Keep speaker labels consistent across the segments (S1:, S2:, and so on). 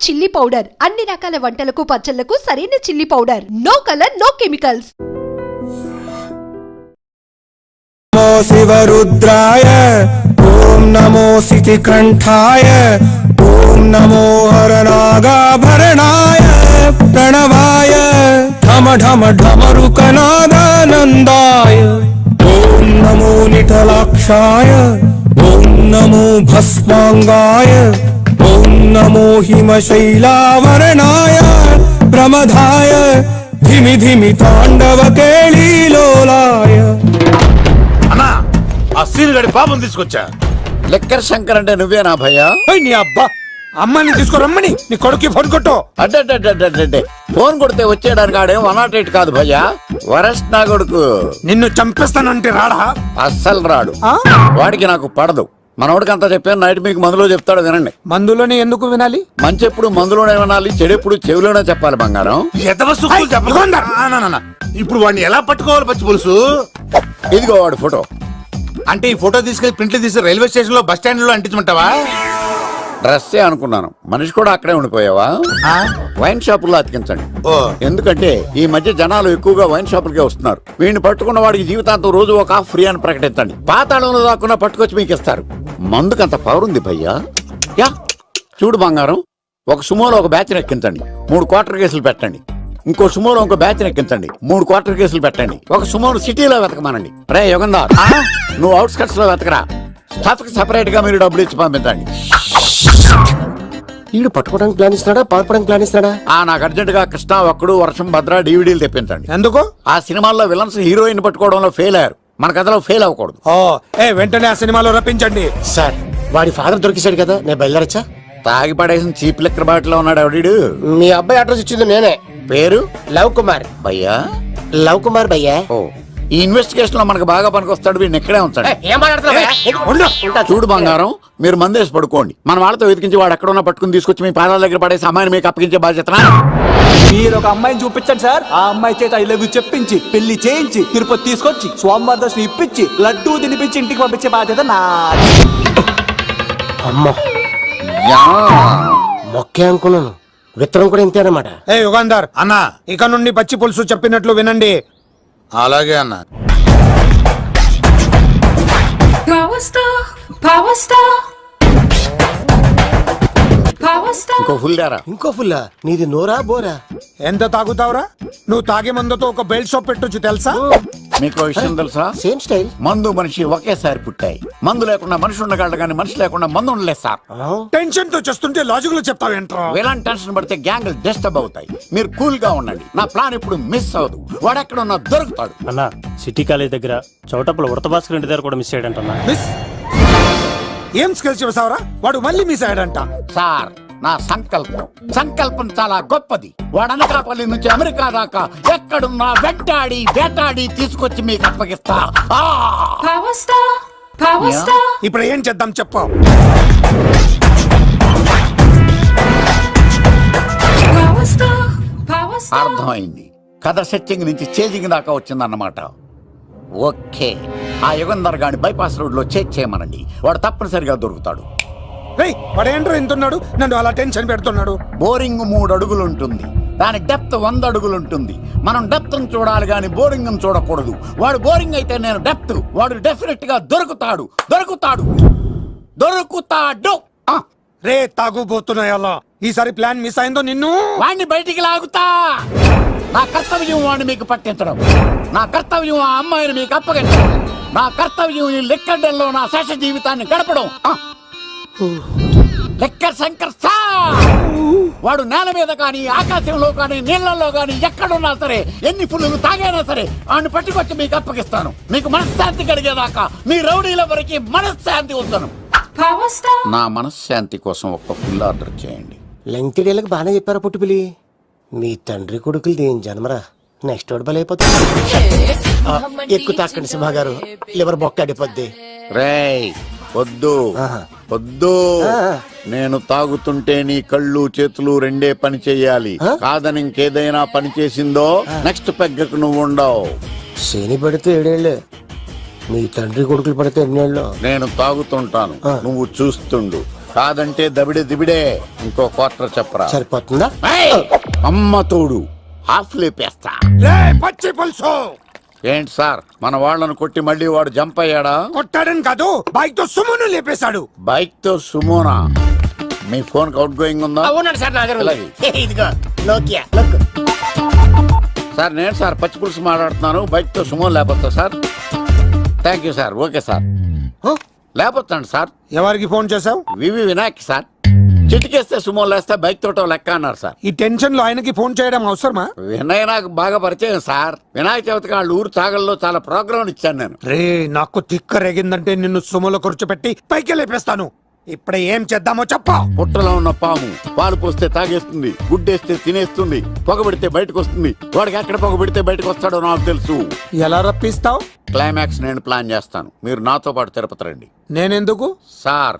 S1: Chilli powder అన్ని రకాల వంటలకు పచ్చళ్లకు సరైన chilli powder. No colour no chemicals.
S2: నమో శివరుద్రాయ ఓం నమో సితికంఠాయ ఓం నమో హరనాగాభరణాయ ప్రణవాయ ఢమ ఢమ ఢమరుకనాదానందాయ ఓం నమో నిటలాక్షాయ ఓం నమో భస్మాంగాయ ఓం నమో హిమశైలావరణాయ ప్రమదాయ ధిమి ధిమి తాండవ కేళీలోలాయ.
S3: అన్నా ఆ సీన్ గడి పాపం తీసుకొచ్చా.
S4: లెక్కర్ శంకర్ అంటే నువ్వేనా భయ్యా?
S2: నీ అబ్బా అమ్మని తీసుకురమ్మని నీ కొడుకు ఫోన్ కొట్టు.
S4: అడ్డే ఫోన్ కొడితే వచ్చేయడానికి ఆడేం 108 కాదు భయ్యా, వరస్ట్ నా కొడుకు.
S2: నిన్ను చంపేస్తానంటే రాడా?
S4: అస్సలు రాడు. వాడికి నాకు పడదు. మనోడికి అంతా చెప్పాను, నైట్ మీకు మందులో చెప్తాడు వినండి.
S2: మందులోనే ఎందుకు వినాలి?
S4: మంచి ఎప్పుడు మందులోనే వినాలి, చెడు ఎప్పుడు చెవిలోనే చెప్పాలి బంగారం.
S3: ఇప్పుడు వాడిని ఎలా పట్టుకోవాలి పచ్చి పులుసు?
S4: ఇదిగో వాడు ఫోటో.
S3: అంటే ఈ ఫోటో తీసుకెళ్లి ప్రింట్లు తీసి రైల్వే స్టేషన్ లో బస్ స్టాండ్ లో అంటించమంటావా?
S4: డ్రెస్సే అనుకున్నాను, మనిషి కూడా అక్కడే ఉండిపోయావా? వైన్ షాపుల్లో అతికించండి. ఎందుకంటే ఈ మధ్య జనాలు ఎక్కువగా వైన్ షాపులకే వస్తున్నారు. వీడిని పట్టుకున్న వాడికి జీవితాంతం రోజు ఒక ఆఫ్ ఫ్రీ అని ప్రకటించండి. పాతాళంలో దాక్కున్నా పట్టుకొచ్చి మీకు ఇస్తారు. మందుకంత పవర్ ఉంది భయ్యా. యా చూడు బంగారం, ఒక సుమోలో ఒక బ్యాచ్ ఎక్కించండి, 3 క్వార్టర్ కేసులు పెట్టండి. ఇంకో సుమోలో ఇంకో బ్యాచ్ ఎక్కించండి, 3 క్వార్టర్ కేసులు పెట్టండి. ఒక సుమోను సిటీలో వెతకమానండి. రే యుగంధర్, నువ్వు అవుట్స్కట్స్ లో వెతకరా. స్టాఫ్ కి సెపరేట్ గా మీరు డబ్బులు ఇచ్చి పంపించండి.
S5: వీడు పట్టుకోవడానికి ప్లాన్ ఇస్తున్నాడా, పాల్పడానికి ప్లాన్ ఇస్తున్నాడా?
S4: నాకు అర్జెంట్ గా కృష్ణ ఒక్కడు వర్షం భద్ర డివిడీలు తెప్పించండి.
S2: ఎందుకు?
S4: ఆ సినిమాల్లో విలన్స్ హీరోయిన్ పట్టుకోవడంలో ఫెయిల్ అయ్యారు, మన కథలో ఫెయిల్ అవ్వకూడదు.
S2: వెంటనే ఆ సినిమాలో రప్పించండి.
S5: సార్ వాడి ఫాదర్ దొరికేశాడు కదా, నేను బయలుదేరచ్చా?
S4: తాగి పడేసిన చీప్ లెక్కర్ బాటిలో ఉన్నాడు ఎవడీడు?
S5: మీ అబ్బాయి అడ్రస్ ఇచ్చింది నేనే.
S4: పేరు
S5: లవ్ కుమార్
S4: భయ్యా.
S5: లవ్ కుమార్ భయ్యా.
S4: ఈ ఇన్వెస్టిగేషన్ లో మనకు బాగా పనికొస్తాడు, వీడిని ఎక్కడే ఉంచాడు. చూడు బంగారం, మీరు మందేసి పడుకోండి. మన వాళ్ళతో వెతికించి వాడు ఎక్కడ ఉన్నా పట్టుకుని తీసుకొచ్చి మీ పాదాల దగ్గర పడేసి అమ్మాయిని మీకు అప్పగించే బాధ్యత.
S6: మీరు ఒక అమ్మాయిని చూపించండి సార్. ఆ అమ్మాయి చేత ఐ లవ్ యూ చెప్పించి పెళ్లి చేయించి తిరుపతి తీసుకొచ్చి స్వామివారి దర్శనం ఇప్పించి లడ్డూ తినిపించి ఇంటికి పంపించే బాధ్యత నాది.
S5: అమ్మా మొక్కే అనుకున్నాను, విత్తనం కూడా ఇంతే అన్నమాట.
S2: యుగంధర్
S3: అన్నా,
S2: ఇక నుండి పచ్చి పులుసు చెప్పినట్లు వినండి.
S3: అలాగే అన్నా.
S4: ఇంకో ఫుల్ దారా.
S5: ఇంకో ఫుల్లా? నీది నోరా బోరా?
S2: ఎంత తాగుతావురా? నువ్వు తాగే మందుతో ఒక బెల్ట్ షాప్ పెట్టొచ్చు తెలుసా?
S4: మీకు విషయం తెలుసా?
S5: Same style.
S4: మందు మనిషి ఒకేసారి పుట్టాయి. మందు లేకుండా మనిషి ఉండగలడు కానీ మనిషి లేకుండా మందు ఉండలేదు సార్.
S2: టెన్షన్ తో చేస్తుంటే లాజిక్ లో చెప్తావేంట్రా?
S4: ఎలాంటి టెన్షన్ పడితే గ్యాంగ్లు డిస్టర్బ్ అవుతాయి. మీరు కూల్ గా ఉండండి, నా ప్లాన్ ఇప్పుడు మిస్ అవ్వదు. వాడెక్కడ ఉన్నా దొరుకుతాడు.
S7: అన్నా సిటీ కాలేజ్ దగ్గర చౌటప్పుల ఉడత భాస్కర్ ఇంటి దగ్గర కూడా మిస్ అయ్యాడంట.
S2: మిస్ ఏం స్కిల్స్ చేసావరా? వాడు మళ్ళీ మిస్ అయ్యాడంట.
S4: సార్ నా సంకల్పం చాలా గొప్పది. వాడు అనకాపల్లి నుంచి అమెరికా దాకా ఎక్కడున్నా వెంటాడి వేటాడి తీసుకొచ్చి మీకు అప్పగిస్తా.
S2: ఇప్పుడు ఏం చేద్దాం చెప్పు.
S4: అర్థమైంది. కథ సెట్టింగ్ నుంచి చేజింగ్ దాకా వచ్చిందన్నమాట. ఓకే, ఆ యుగంధర్ గాని బైపాస్ రోడ్ లో చేజ్ చేయమనండి, వాడు తప్పనిసరిగా దొరుకుతాడు.
S2: వాడేంట్రో ఎంతున్నాడు, నన్ను అలా టెన్షన్ పెడుతున్నాడు.
S4: బోరింగ్ 3 అడుగులు ఉంటుంది, దాని డెప్త్ 100 అడుగులు ఉంటుంది. మనం డెప్త్ చూడాలి గాని బోరింగ్ చూడకూడదు. వాడు బోరింగ్ అయితే నేను డెప్త్. వాడు డెఫినెట్ గా దొరుకుతాడు.
S2: రే తాగుబోతున్నాయా, ఈసారి ప్లాన్ మిస్ అయిందో నిన్ను
S4: వాడిని బయటికి లాగుతా. నా కర్తవ్యం వాడిని మీకు పట్టించడం, నా కర్తవ్యం ఆ అమ్మాయిని మీకు అప్పగించడం, నా కర్తవ్యం ఈ లెక్కడ్డల్లో నా శేష జీవితాన్ని గడపడం. లెక్కర్ శంకర్ సార్, వాడు నేల మీద కానీ ఆకాశంలో కానీ నీళ్లలో కానీ ఎక్కడున్నా సరే, ఎన్ని ఫుల్లు తాగైనా సరే వాడిని పట్టుకొచ్చి మీకు అప్పగిస్తాను. మీకు మనశ్శాంతి కలిగేదాకా మీ రౌడీల వరకు మనశ్శాంతి ఉంచను. నా మనశ్శాంతి కోసం ఒక ఫుల్ ఆర్డర్ చేయండి.
S5: లెంగ్త్ డేలకు బాగానే చెప్పారా పుట్టుపిలి. మీ తండ్రి కొడుకులు దేని జన్మరా, నెక్స్ట్ వాడు బలైపోతుంది. ఎక్కువ తాకండి సింహ గారు, లివర్ బొక్క అడిపోద్ది.
S4: రేయ్ వద్దు వద్దు, నేను తాగుతుంటే నీ కళ్ళు చేతులు రెండే పని చెయ్యాలి. కాదని ఇంకేదైనా పని చేసిందో నెక్స్ట్ పెగ్గకు నువ్వు ఉండవు.
S5: శని పడితే 7 ఏళ్ళే, మీ తండ్రి కొడుకులు పడితే 2 ఏళ్ళు.
S4: నేను తాగుతుంటాను, నువ్వు చూస్తుండు. కాదంటే దబిడే దిబిడే. ఇంకో క్వార్టర్ చెప్పరా.
S5: సరిపోతుందా?
S4: ఏయ్! అమ్మ తోడు హాఫ్ లేపేస్తా.
S2: రే పచ్చి పులుసు
S4: ఏంటి సార్ మన వాళ్ళను కొట్టి మళ్ళీ వాడు జంప్ అయ్యాడా?
S2: కొట్టాడని కాదు, బైక్ తో సుమ్మును లేపేశాడు.
S4: బైక్ తో సుమోనా? మీ ఫోన్ అవుట్ గోయింగ్ ఉందా?
S5: అవునండి సార్, నా దగ్గర ఉంది.
S4: అలాగే.
S5: ఇదిగో నోకియా look.
S4: సార్ నేను సార్ పచ్చి పులుసు మాట్లాడుతున్నాను. బైక్ తో సుమో లేకపోతా sir. Thank you sir. Okay sir. లేకపోతాండి సార్.
S2: ఎవరికి ఫోన్ చేసావు?
S4: V V Vinayak sir. చిటికేస్తే సుమో లేస్తే బైక్ తోటో లెక్క అన్నారు సార్.
S2: ఈ టెన్షన్ లో ఆయనకి ఫోన్ చేయడం అవసరమా?
S4: వినయ్ నాకు బాగా పరిచయం సార్. వినాయక చవితికి వాళ్ళ ఊరు చాగల్లో చాలా ప్రోగ్రాం ఇచ్చాను నేను.
S2: రే నాకు తిక్క రేగిందంటే నిన్ను సుమలో కూర్చోపెట్టి పైకి లేపేస్తాను. ఇప్పుడే ఏం చేద్దామో చెప్పా.
S4: పుట్టలో ఉన్న పాము పాలు పోస్తే తాగేస్తుంది, గుడ్డేస్తే తినేస్తుంది, పొగబెడితే బయటకు వస్తుంది. వాడికి ఎక్కడ పొగబెడితే బయటకు వస్తాడో నాకు తెలుసు.
S2: ఎలా రప్పిస్తావు?
S4: క్లైమాక్స్ నేను ప్లాన్ చేస్తాను. మీరు నాతో పాటు తిరుపతి రండి.
S2: నేనెందుకు?
S4: సార్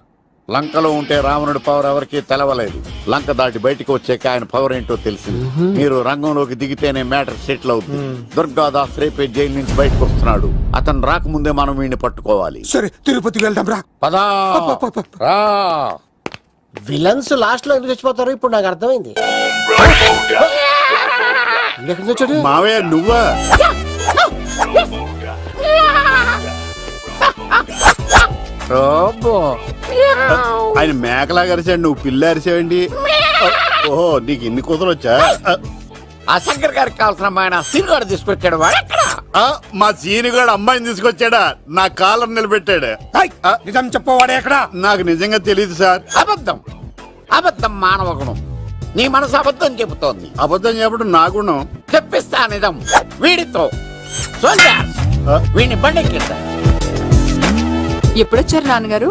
S4: లంకలో ఉంటే రావణుడి పవర్ ఎవరికి తెలవలేదు. లంక దాటి బయటకు వచ్చాక ఆయన పవర్ ఏంటో తెలిసింది. మీరు రంగంలోకి దిగితేనే మ్యాటర్ సెటిల్ అవుతుంది. దుర్గాదాస్ రేపే జైలు నుంచి బయటకు వస్తున్నాడు. అతను రాకముందే మనం వీడిని పట్టుకోవాలి.
S2: సరే తిరుపతికి వెళ్దాం రా.
S4: పదా రా.
S5: విలన్స్ లాస్ట్ లో ఎందుకు చచ్చిపోతారు ఇప్పుడు నాకు అర్థమైంది. ఎక్కడి నుంచి వచ్చాడు?
S4: మావయ్య నువ్వా? ఆయన మేకలా అరిచాడు, నువ్వు పిల్ల అరిచావండి. ఓహో నీకు ఇన్ని కూతురు వచ్చా? ఆ శంకర్ గారికి కావాల్సిన అమ్మాయి సీను గారు తీసుకొచ్చాడు. మా సీను గారు అమ్మాయిని తీసుకొచ్చాడా? నా కాలం నిలబెట్టాడు.
S2: ఏయ్, నిజం చెప్పవాడే ఎక్కడ?
S4: నాకు నిజంగా తెలియదు సార్. అబద్ధం అబద్ధం మానవ గుణం. నీ మనసు అబద్ధం చెబుతోంది. అబద్ధం చెప్పడం నా గుణం. చెప్పిస్తా నిజం వీడితో. వీడిని బండెక్కిస్తా.
S8: ఎప్పుడొచ్చారు నాన్నగారు?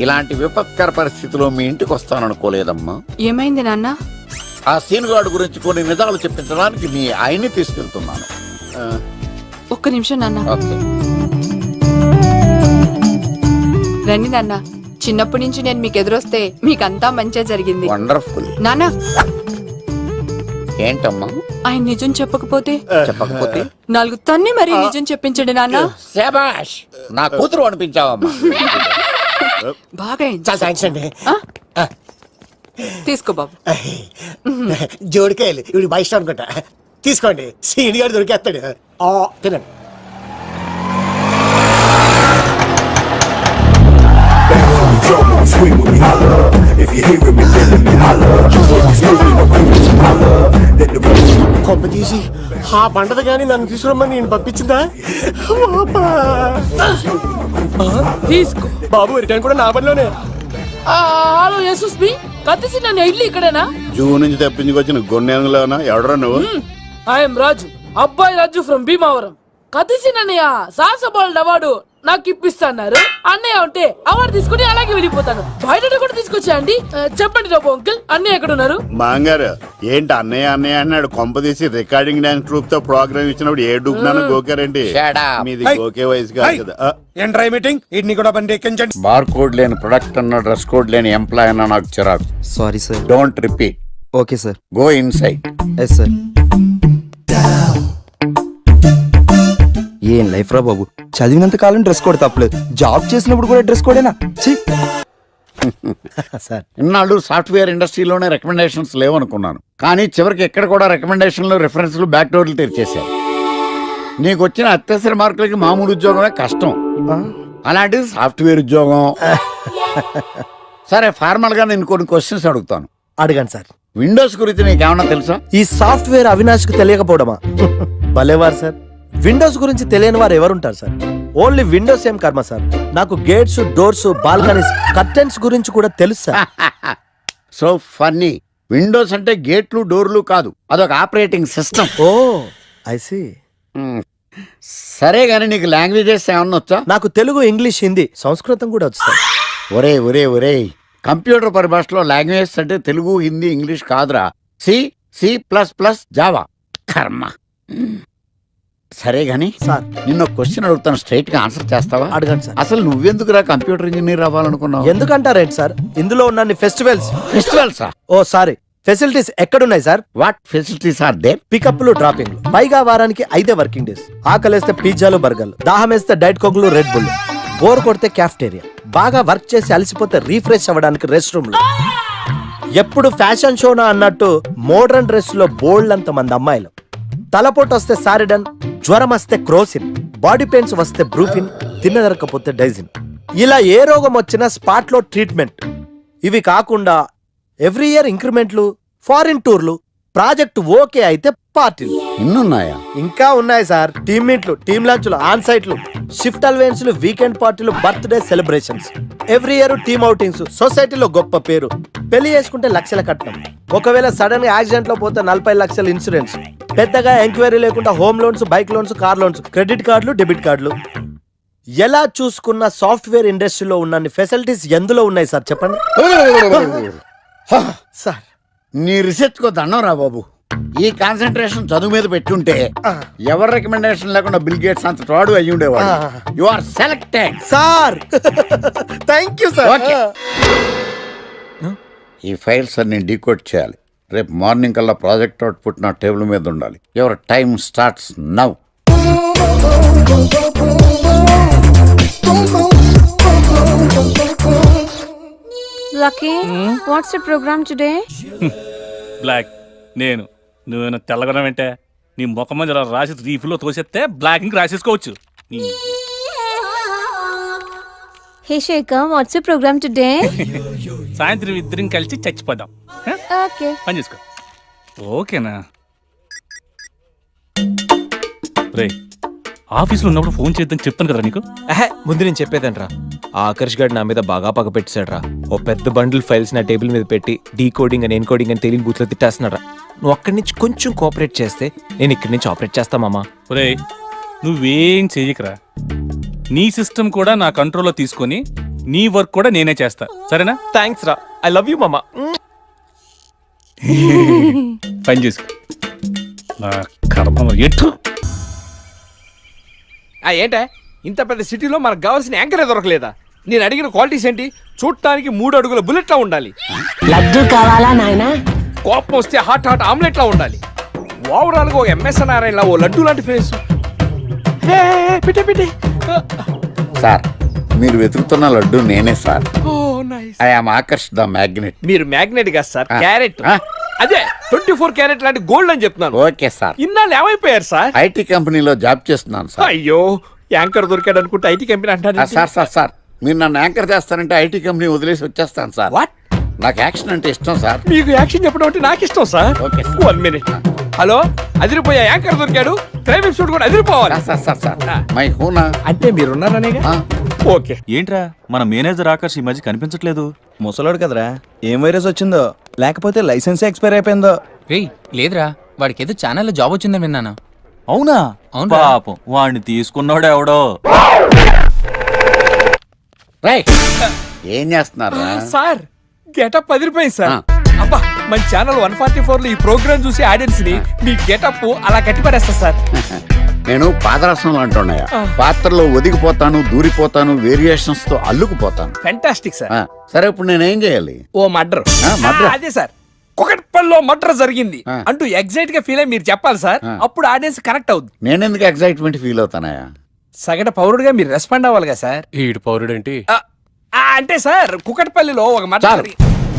S4: ఇలాంటి విపత్కర పరిస్థితిలో మీ ఇంటికి వస్తాననుకోలేదమ్మా.
S8: ఏమైంది నాన్న?
S4: ఆ సీనుగాడు గురించి కొన్ని నిజాలు చెప్పించడానికి మీ ఆయన్ని తీసుకెళ్తున్నాను.
S8: ఒక్క నిమిషం నాన్న.
S4: ఓకే.
S8: రండి నాన్న. చిన్నప్పటి నుంచి నేను మీకు ఎదురొస్తే మీకంతా మంచిగా జరిగింది.
S4: వండర్ఫుల్.
S8: నాన్న
S4: ఏంటమ్మా?
S8: ఆయన నిజం చెప్పకపోతే
S4: చెప్పకపోతే
S8: 4 తన్ని మరీ నిజం చెప్పించండి నాన్న.
S4: శభాష్, నా కూతురు అనిపించావమ్మా.
S8: బాగా అయింది.
S5: చాలా థ్యాంక్స్ అండి.
S8: తీసుకో బాబు.
S5: జోడికాయలు ఇవి బయట అనుకుంటా. తీసుకోండి, సీని గారు దొరికేస్తాడు. తినండి. కొమ్మ తీసి ఆ పంటది కానీ నన్ను తీసుకురమ్మని నేను పంపించిందా?
S8: తీసుకో
S5: బాబు రిటర్న్ కూడా నా పనిలోనే.
S8: హలో యశస్ బి కత్తిసి నన్ను ఇల్లు ఇక్కడేనా?
S4: జూ నుంచి తప్పించుకొచ్చిన గొన్నెంగులోనా? ఎవడరా నువ్వు?
S9: ఐఎమ్ రాజు, అబ్బాయి రాజు ఫ్రమ్ భీమావరం. కత్తిసి నన్నయ్య సాసబాల్ అవార్డు నాకు ఇప్పిస్తాన్నారు. అన్నయ్య ఉంటే అవార్డు తీసుకుని అలాగే వెళ్ళిపోతాను. బయట కూడా తీసుకొచ్చా అండి. చెప్పండి రాబు అంకుల్, అన్నయ్య ఎక్కడ ఉన్నారు?
S4: మాంగారు ఏంటి అన్నయ్య అన్నయ్య అన్నాడు? కొంప తీసి రికార్డింగ్ డాన్స్ ట్రూప్ తో ప్రోగ్రామ్ ఇచ్చినప్పుడు ఏ డూబ్నానో గోకారండి. మీది గోకే వయసు కాదు కదా.
S2: ఏంట్రై మీటింగ్? ఇడ్ని కూడా బండి ఎక్కించండి.
S4: బార్ కోడ్ లేని ప్రొడక్ట్ అన్న, డ్రెస్ కోడ్ లేని ఎంప్లాయ్ అన్న నాకు చిరాకు.
S10: Sorry sir.
S4: Don't repeat.
S10: Okay sir.
S4: Go inside.
S10: Yes sir. ఏం లైఫ్ రా బాబు, చదివినంత కాలం డ్రెస్ కోడ్ తప్పలేదు, జాబ్ చేసినప్పుడు కూడా డ్రెస్ కోడేనా?
S5: సార్
S4: ఇన్నాళ్ళు సాఫ్ట్వేర్ ఇండస్ట్రీలోనే రికమెండేషన్స్ లేవనుకున్నాను, కానీ చివరికి ఎక్కడ కూడా రికమెండేషన్లు, రిఫరెన్స్లు, బ్యాక్ డోర్లు తెరిచేశారు. నీకు వచ్చిన అత్యవసర మార్కులకి మామూలు ఉద్యోగమే కష్టం, అలాంటిది సాఫ్ట్వేర్ ఉద్యోగం. సరే ఫార్మల్ గా నేను కొన్ని క్వశ్చన్స్ అడుగుతాను.
S5: అడగండి సార్.
S4: విండోస్ గురించి నీకేమన్నా తెలుసా?
S10: ఈ సాఫ్ట్వేర్ అవినాష్ కు తెలియకపోవడమా? భలేవారు సార్. విండోస్ గురించి తెలియని వారు ఎవరుంటారు సార్? ఓన్లీ విండోస్ ఏం కర్మ సార్, నాకు గేట్స్, డోర్స్, బాల్కనీస్, కర్టెన్స్ గురించి కూడా తెలుసు సార్.
S4: So funny. విండోస్ అంటే గేట్లు, డోర్లు కాదు, అదొక operating system.
S10: Oh I see.
S4: సరే గానీ నీకు లాంగ్వేజెస్ ఏమన్నా వచ్చా?
S10: నాకు తెలుగు, ఇంగ్లీష్, హిందీ, సంస్కృతం కూడా వచ్చు సార్.
S4: ఒరే ఒరే ఒరే, కంప్యూటర్ పరిభాషలో లాంగ్వేజెస్ అంటే తెలుగు, హిందీ, ఇంగ్లీష్ కాదురా. C, C++, Java. కర్మ. సరే గాని
S10: సార్
S4: నిన్న క్వశ్చన్ అడుగుతాను, స్ట్రైట్ గా ఆన్సర్ చేస్తావా?
S10: అడగండి సార్.
S4: అసలు నువ్వెందుకురా కంప్యూటర్ ఇంజనీర్ అవ్వాలనుకున్నావు?
S10: ఎందుకంటారేంటి సార్, ఇందులో ఉన్న ఫెస్టివల్స్.
S4: ఫెస్టివల్సా?
S10: ఓ సారీ, ఫెసిలిటీస్ ఎక్కడున్నాయి sir?
S4: What facilities are there?
S10: పికప్లు, డ్రాపింగ్లు, పైగా వారానికి 5 వర్కింగ్ డేస్. ఆకలేస్తే పిజ్జాలు, బర్గర్లు, దాహం వేస్తే డైట్ కోక్లు, రెడ్ బుల్. బోర్ కొడితే క్యాఫ్టేరియా, బాగా వర్క్ చేసి అలసిపోతే రీఫ్రెష్ అవ్వడానికి రెస్ట్ రూమ్ లో, ఎప్పుడు ఫ్యాషన్ షోనా అన్నట్టు మోడర్న్ డ్రెస్ లో బోల్డ్ అంత మంది అమ్మాయిలు, తలపోటు వస్తే సారిడన్, జ్వరం వస్తే క్రోసిన్, బాడీ పెయిన్స్ వస్తే బ్రూఫిన్, తిన్నదరకపోతే డైజిన్, ఇలా ఏ రోగం వచ్చినా స్పాట్ లో ట్రీట్మెంట్. ఇవి కాకుండా ఎవ్రీ ఇయర్ ఇంక్రిమెంట్లు, ఫారిన్ టూర్లు, ప్రాజెక్ట్ ఓకే అయితే పార్టీలు.
S4: ఇన్నున్నాయా?
S10: ఇంకా ఉన్నాయి సార్. టీమ్ మీట్లు, టీమ్ లంచ్లు, ఆన్ సైట్లు, షిఫ్ట్ అలవెన్స్లు, వీకెండ్ పార్టీలు, birthday celebrations, every year team outings, సొసైటీలో గొప్ప పేరు, పెళ్లి చేసుకుంటే లక్షల కట్నం, ఒకవేళ సడన్ గా యాక్సిడెంట్ లో పోతే 40 లక్షల ఇన్సూరెన్స్, పెద్దగా ఎంక్వైరీ లేకుండా home loans, bike loans, car loans, credit కార్డులు, డెబిట్ కార్డులు. ఎలా చూసుకున్న సాఫ్ట్వేర్ ఇండస్ట్రీలో ఉన్న ఫెసిలిటీస్ ఎందులో ఉన్నాయి సార్ చెప్పండి సార్.
S4: నీ రీసెర్చ్ కో దండం రా బాబు. ఈ కాన్సన్ట్రేషన్ చదువు మీద పెట్టుంటే ఎవరి రికమెండేషన్ లేకుండా బిల్ గేట్స్ అంత ఫ్రాడ్ అయ్యి ఉండేవాడు. You are selected
S10: sir. Thank you sir.
S4: Okay, ఈ ఫైల్స్ అన్ని డీకోడ్ చేయాలి. రేపు మార్నింగ్ కల్లా ప్రాజెక్ట్ అవుట్పుట్ నా టేబుల్ మీద ఉండాలి. Your time starts now.
S8: Lucky, what's the programme today?
S7: Black నేను నువ్వేనా తెల్లగొన వెంటే నీ ముఖం మీద ఇలా రాసి రీఫ్లో తోసేస్తే బ్లాక్ ఇంక రాసేసుకోవచ్చు.
S8: Hey Shekhar, what's the programme today?
S7: సాయంత్రం ఇద్దరం కలిసి చచ్చిపోదాం.
S8: ఓకే,
S7: పని చేసుకో. ఓకేనా? రే, ఆఫీస్లో ఉన్నప్పుడు ఫోన్ చేద్దాం చెప్తాను కదా నీకు.
S6: ముందు నేను చెప్పేదంట్రా, ఆ ఆకర్ష్ గారు నా మీద బాగా పగ పెట్టాడురా. ఓ పెద్ద బండిల్ ఫైల్స్ నా టేబుల్ మీద పెట్టి డీకోడింగ్ అని ఎన్కోడింగ్ అని తెలియని బూత్లో తిట్టేస్తున్నారా. నువ్వు అక్కడి నుంచి కొంచెం కోఆపరేట్ చేస్తే నేను ఇక్కడి నుంచి ఆపరేట్ చేస్తా మామా.
S7: రే, నువ్వేం చెయ్యకరా. నీ సిస్టమ్ కూడా నా కంట్రోల్లో తీసుకొని నీ వర్క్ కూడా నేనే చేస్తా, సరేనా?
S6: థ్యాంక్స్ రా, ఐ లవ్ యూ మామా.
S7: పని చేసుకో. నా కర్మలో ఎటు
S11: ఏంటే ఇంత పెద్ద సిటీలో మనకు కావాల్సిన యాంకరే దొరకలేదా? నేను అడిగిన క్వాలిటీస్ ఏంటి? చూడటానికి 3 అడుగుల బుల్లెట్లా ఉండాలి,
S5: లడ్డు కావాలా నాయనా?
S11: కోపం వస్తే హాట్ ఆమ్లెట్లా ఉండాలి, ఓవరాల్ గా ఒక ఎంఎస్ నారాయణలా ఓ లడ్డు లాంటి ఫేస్. పెట్టే
S4: సార్, మీరు వెతుకుతున్న లడ్డు నేనే sir.
S11: Oh nice.
S4: I am Akarsh the magnet.
S11: మీరు మ్యాగ్నెట్ కాదు సార్, క్యారెట్.
S4: ఆ.
S11: అదే 24 క్యారెట్ లాంటి గోల్డ్ అని చెప్తున్నాను.
S4: Okay sir.
S11: ఇన్నాళ్ళు ఏమైపోయారు సార్?
S4: ఐటీ కంపెనీలో జాబ్ చేస్తున్నాను సార్.
S11: అయ్యో, యాంకర్ దొరికాడు అనుకుంటే ఐటీ కంపెనీ అంటారు.
S4: సార్ మీరు నన్ను యాంకర్ చేస్తారంటే ఐటీ కంపెనీ వదిలేసి వచ్చేస్తాను సార్.
S11: వాట్?
S4: నాకు యాక్షన్ అంటే ఇష్టం సార్.
S11: మీకు యాక్షన్ చెప్పడం అంటే నాకు ఇష్టం sir.
S4: Okay sir.
S11: 1 minute. Hello, అదిరిపోయా యాంకర్ దొరికాడు, క్రైమ్ ఎపిసోడ్ కూడా అదిరిపోవాలి.
S4: Sir my హూనా.
S11: అంటే మీరున్నారనేగా. ఓకే.
S6: ఏంట్రా, మన మేనేజర్ ఆకర్ష్ ఈ మధ్య కనిపించట్లేదు. ముసలాడు కదరా, ఏం వైరస్ వచ్చిందో లేకపోతే లైసెన్స్ ఎక్స్పైర్ అయిపోయిందో.
S11: లేదురా, వాడికి ఏదో ఛానల్లో జాబ్ వచ్చిందని విన్నాను.
S6: అవునా? పాపం వాడిని తీసుకున్నాడు ఎవడో.
S4: ఏం చేస్తున్నారు?
S11: సార్, గెటప్ అదిరిపోయింది సార్. అబ్బా, మన ఛానల్ 144 లో ఈ ప్రోగ్రామ్ చూసి ఆడియన్స్ ని మీ గెటప్ అలా కట్టిపడేస్తా సార్.
S4: నేను పాదరసం అంటున్నాయా, పాత్రలో ఒదిగిపోతాను, దూరిపోతాను, వేరియేషన్స్ తో అల్లుకుపోతాను.
S11: Fantastic sir.
S4: సరే, ఇప్పుడు నేనేం చేయాలి?
S11: ఓ మర్డర్.
S4: murder?
S11: అదే సార్, కుకట్పల్లిలో మర్డర్ జరిగింది
S4: ఆ.
S11: అంటూ ఎగ్జైట్ గా ఫీల్ అయ్యి మీరు చెప్పాలి సార్. అప్పుడు ఆడియన్స్ కనెక్ట్ అవుద్ది.
S4: నేనెందుకు ఎక్సైట్మెంట్ ఫీల్ అవుతానయా?
S11: సగటు పౌరుడుగా మీరు రెస్పాండ్ అవ్వాలి కదా సార్.
S7: ఈడు పౌరుడేంటి?
S11: అంటే సార్, కుకట్పల్లిలో ఒక మర్డర్
S4: చాలు,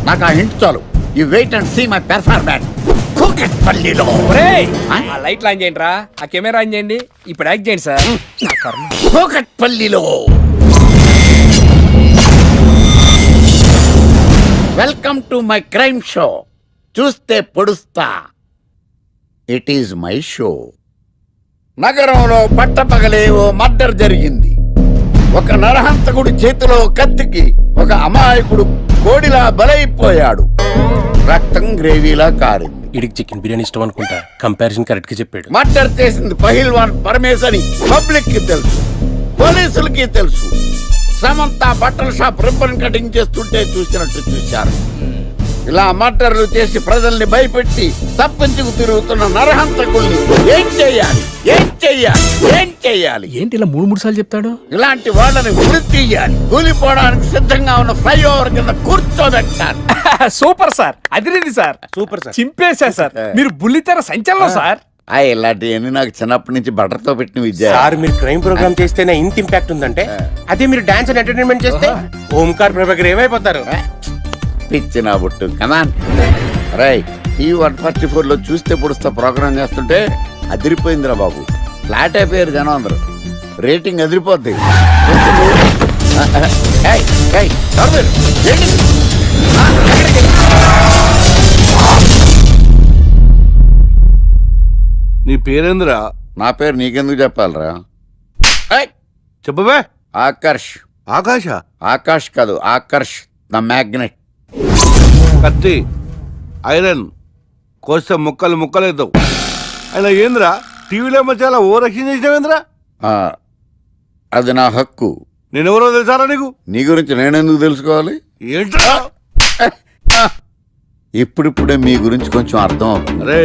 S4: నాకు ఆ హింట్ చాలు. You wait and see my performance. కూకట్పల్లిలో.
S11: ఒరేయ్, ఆ లైట్లు ఆన్ చేయండి రా, ఆ కెమెరా ఆన్ చేయండి, ఇప్పుడు యాక్ట్ చేయండి సార్. నా కర్మ.
S4: కూకట్పల్లిలో. Welcome to my crime show. చూస్తే పొడుస్తా. It is my show. నగరంలో పట్టపగలే ఓ మర్డర్ జరిగింది. ఒక నరహంతకుడి చేతిలో కత్తికి ఒక అమాయకుడు కోడిలా బలైపోయాడు. రక్తం గ్రేవీలా కారింది.
S7: ఇడికి చికెన్ బిర్యానీ ఇష్టం అనుకుంటా, కంపారిజన్ కరెక్ట్ గా చెప్పాడు.
S4: మర్డర్ చేసింది పహిల్వాన్ పరమేశ్ అని పబ్లిక్ కి తెలుసు, పోలీసులకి తెలుసు. సమంత బట్టల షాప్ రిబ్బన్ కటింగ్ చేస్తుంటే చూసినట్టు చూశారు. ఇలా మర్డర్లు చేసి ప్రజల్ని భయపెట్టి తప్పించుకు తిరుగుతున్న నరహంతకుల్ని ఏం చెయ్యాలి?
S11: ఏంటి ఇలా 3 సార్లు చెప్తాడు?
S4: ఇలాంటి వాళ్ళని ఉరి తీయాలి. కూలిపోవడానికి సిద్ధంగా ఉన్న ఫ్లైఓవర్ కింద కూర్చోబెట్టాలి.
S11: సూపర్ సార్, అదిరింది సార్.
S6: Super sir.
S11: చింపేశా సార్, మీరు బుల్లితెర సంచలనం సార్.
S4: ఇలాంటివన్నీ నాకు చిన్నప్పటి నుంచి బటర్తో పెట్టిన విద్య.
S5: సార్ మీరు క్రైమ్ ప్రోగ్రామ్ చేస్తేనే ఇంత ఇంపాక్ట్ ఉందంటే అదే మీరు డాన్స్ అండ్ ఎంటర్టైన్మెంట్ చేస్తే ఓంకార్ ప్రభాకర్ ఏమైపోతారు?
S4: పిచ్చి నా బుట్టు కమాన్. రై ఈ 144 లో చూస్తే పొడుస్తా ప్రోగ్రామ్ చేస్తుంటే అదిరిపోయిందిరా బాబు. ఫ్లాట్ అయిపోయారు జనం అందరూ. రేటింగ్ అదిరిపోద్ది. ఏయ్, ఏయ్, ఎవరు మీరు? ఏంటి?
S3: నీ పేరేంద్రా?
S4: నా పేరు నీకెందుకు చెప్పాలరా? ఏయ్,
S3: చెప్పవే.
S4: ఆకర్ష్.
S3: ఆకాశ?
S4: ఆకాష్ కాదు, ఆకర్ష్ ద మ్యాగ్నెట్.
S3: కత్తి, ఐరన్ కోస్తే ముక్కలు ముక్కలేద్దావు. అయినా ఏంద్రా టీవీలో మధ్య ఓ రక్షణ చేసావేంద్రా?
S4: అది నా హక్కు.
S3: నేనెవరో తెలుసారా నీకు?
S4: నీ గురించి నేనెందుకు తెలుసుకోవాలి?
S3: ఏంట్రా?
S4: ఇప్పుడిప్పుడే మీ గురించి కొంచెం అర్థం అవుతుంది.
S3: అరే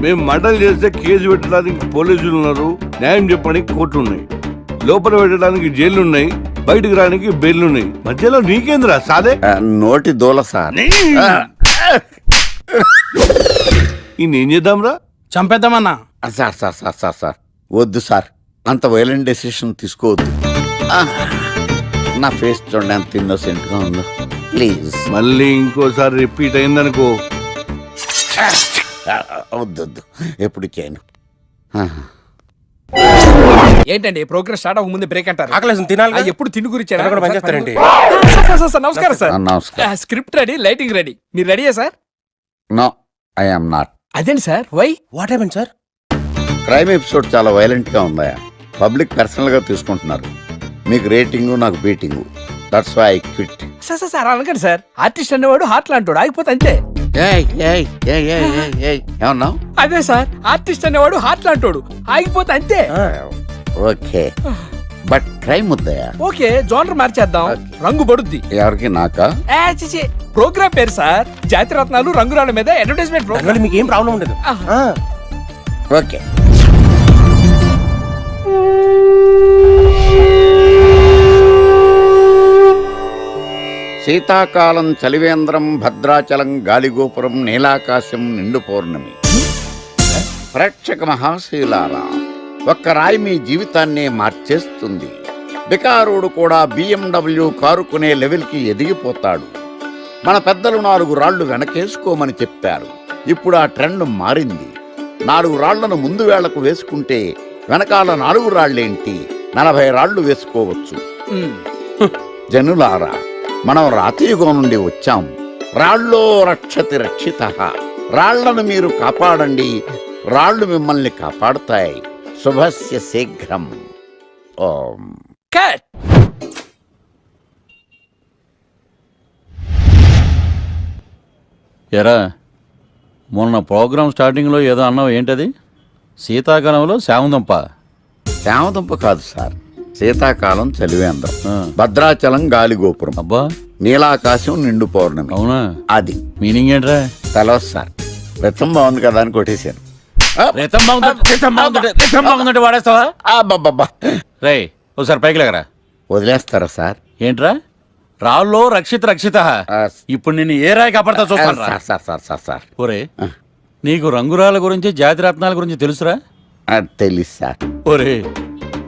S3: మేము మర్డర్ చేస్తే కేసు పెట్టడానికి పోలీసులు ఉన్నారు, న్యాయం చెప్పడానికి కోర్టు ఉన్నాయి, లోపల పెట్టడానికి జైలు ఉన్నాయి, బయటకు రానికి బెయిల్ ఉన్నాయి. మధ్యలో నీకేంద్రా సాదే?
S4: నోటి దూల సార్.
S3: ఈయనేం చేద్దాంరా?
S11: చంపేద్దామన్నా.
S4: Sir sir sir sir sir వద్దు సార్, అంత వైలెంట్ డెసిషన్ తీసుకోవద్దు. నా ఫేస్ చూడండి ఎంత ఇన్నోసెంట్ గా ఉందో. ప్లీజ్
S3: మళ్ళీ ఇంకోసారి రిపీట్ అయిందనుకో.
S4: వద్దొద్దు, ఎప్పుడు చేయను.
S11: ఏంటండి ప్రోగ్రెస్ స్టార్ట్ అవ్వక ముందే బ్రేక్ అంటారు?
S5: ఆకలేసం తినాలి కదా?
S11: ఎప్పుడు తిని గురించి
S5: కూడా పనిచేస్తారండి.
S11: నమస్కారం సార్.
S4: నమస్కారం.
S11: Script ready, lighting ready. మీరు రెడీయా sir?
S4: No, I am not.
S11: అదేంటి sir, why?
S5: What happened sir?
S4: Crime episode చాలా వైలెంట్ గా ఉందా? పబ్లిక్ పర్సనల్ గా తీసుకుంటున్నారు. మీకు రేటింగ్, నాకు beating. That's why I quit.
S11: Sir sir sir అనకండి సార్. ఆర్టిస్ట్ అనేవాడు హార్ట్ లాంటాడు, ఆగిపోతే అంతే.
S4: ఏమన్నావు?
S11: అదే సార్, ఆర్టిస్ట్ అనేవాడు హార్ట్ లాంటాడు, ఆగిపోతే అంతే.
S4: ఓకే, బట్ క్రైమ్ వద్దయా?
S11: ఓకే, జోనర్ మార్చేద్దాం. రంగు పడుద్ది.
S4: ఎవరికి? నాకా?
S11: ప్రోగ్రామ్ పేరు సార్ జాతి రత్నాలు రంగురాళ్ళ మీద అడ్వర్టైజ్మెంట్ ప్రోగ్రామ్.
S5: మీకు ఏం ప్రాబ్లం ఉండదు.
S4: ఓకే. శీతాకాలం చలివేంద్రం, భద్రాచలం గాలిగోపురం, నీలాకాశం, నిండు పౌర్ణమి. ప్రేక్షక మహాశయులారా, ఒక్క రాయి మీ జీవితాన్నే మార్చేస్తుంది. బికారుడు కూడా BMW కారు కొనే లెవెల్కి ఎదిగిపోతాడు. మన పెద్దలు 4 రాళ్లు వెనకేసుకోమని చెప్పారు. ఇప్పుడు ఆ ట్రెండ్ మారింది. 4 రాళ్లను ముందు వేళ్లకు వేసుకుంటే వెనకాల 4 రాళ్లేంటి 40 రాళ్లు వేసుకోవచ్చు. జనులారా, మనం రాతియుగం నుండి వచ్చాం. రాళ్ళో రక్షతి రక్షిత. రాళ్లను మీరు కాపాడండి, రాళ్లు మిమ్మల్ని కాపాడుతాయి. శుభస్య శీఘ్రం. ఓం.
S11: కట్.
S12: ఎరా, మొన్న ప్రోగ్రామ్ స్టార్టింగ్లో ఏదో అన్నావు, ఏంటది? శీతాకాలంలో శామదుంప.
S4: శామదుంప కాదు సార్, శీతాకాలం చలివేంద్రం, భద్రాచలం గాలిగోపురం,
S12: అబ్బా,
S4: నీలాకాశం, నిండు పౌర్ణమి.
S12: అవునా?
S4: అది
S12: మీనింగ్ ఏంట్రా?
S4: తెలవదు సార్, రతం బాగుంది కదా అని కొట్టేశాను.
S12: వాడేస్తావా?
S4: అబ్బబ్బబ్బా.
S12: రే, ఒకసారి పైకి లేకరా.
S4: వదిలేస్తారా సార్?
S12: ఏంట్రా? రాళ్ళో రక్షిత. ఇప్పుడు నిన్ను ఏ రాయి కాపాడతా చూస్తాను.
S4: సార్ సార్ సార్ సార్
S12: ఒరే, నీకు రంగురాల గురించి, జాతి రత్నాల గురించి తెలుసురా?
S4: తెలుసు సార్.
S12: ఒరే,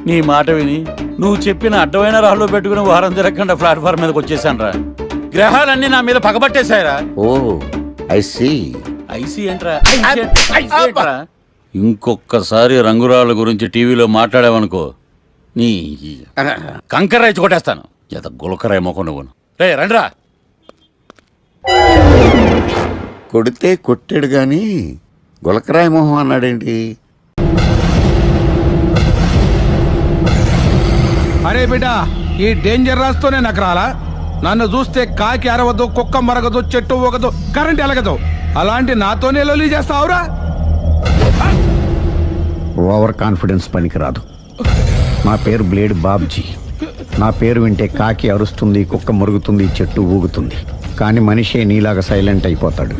S12: నీ మాట విని నువ్వు చెప్పిన అడ్డమైన రాళ్ళు పెట్టుకుని వారం తిరగకుండా ప్లాట్ఫామ్ మీదకి వచ్చేసాను రా. గ్రహాలన్నీ నా మీద పగబట్టేశాయరా.
S4: ఓ, ఐ సీ.
S12: ఐసీ ఏంట్రా? ఇంకొకసారి రంగురాళ్ళ గురించి టీవీలో మాట్లాడావనుకో, నీ కంకర్రాయి కొట్టేస్తాను. ఎంత గులకరాయి మొక్క నువ్వును. రే రండిరా.
S4: కొడితే కొట్టాడు గాని గులకరాయి మొహం అన్నాడేంటి?
S13: అరే బిడ్డ, ఈ డేంజర్ రాస్తూనే నాకు రాలా? నన్ను చూస్తే కాకి అరవదు, కుక్క మరగదు, చెట్టు ఊగదు, కరెంట్ ఎలగదు. అలాంటి నాతోనే లొల్లి చేస్తావురా?
S14: ఓవర్ కాన్ఫిడెన్స్ పనికిరాదు. నా పేరు బ్లేడ్ బాబ్జీ. నా పేరు వింటే కాకి అరుస్తుంది, కుక్క మురుగుతుంది, చెట్టు ఊగుతుంది, కానీ మనిషే నీలాగా సైలెంట్ అయిపోతాడు.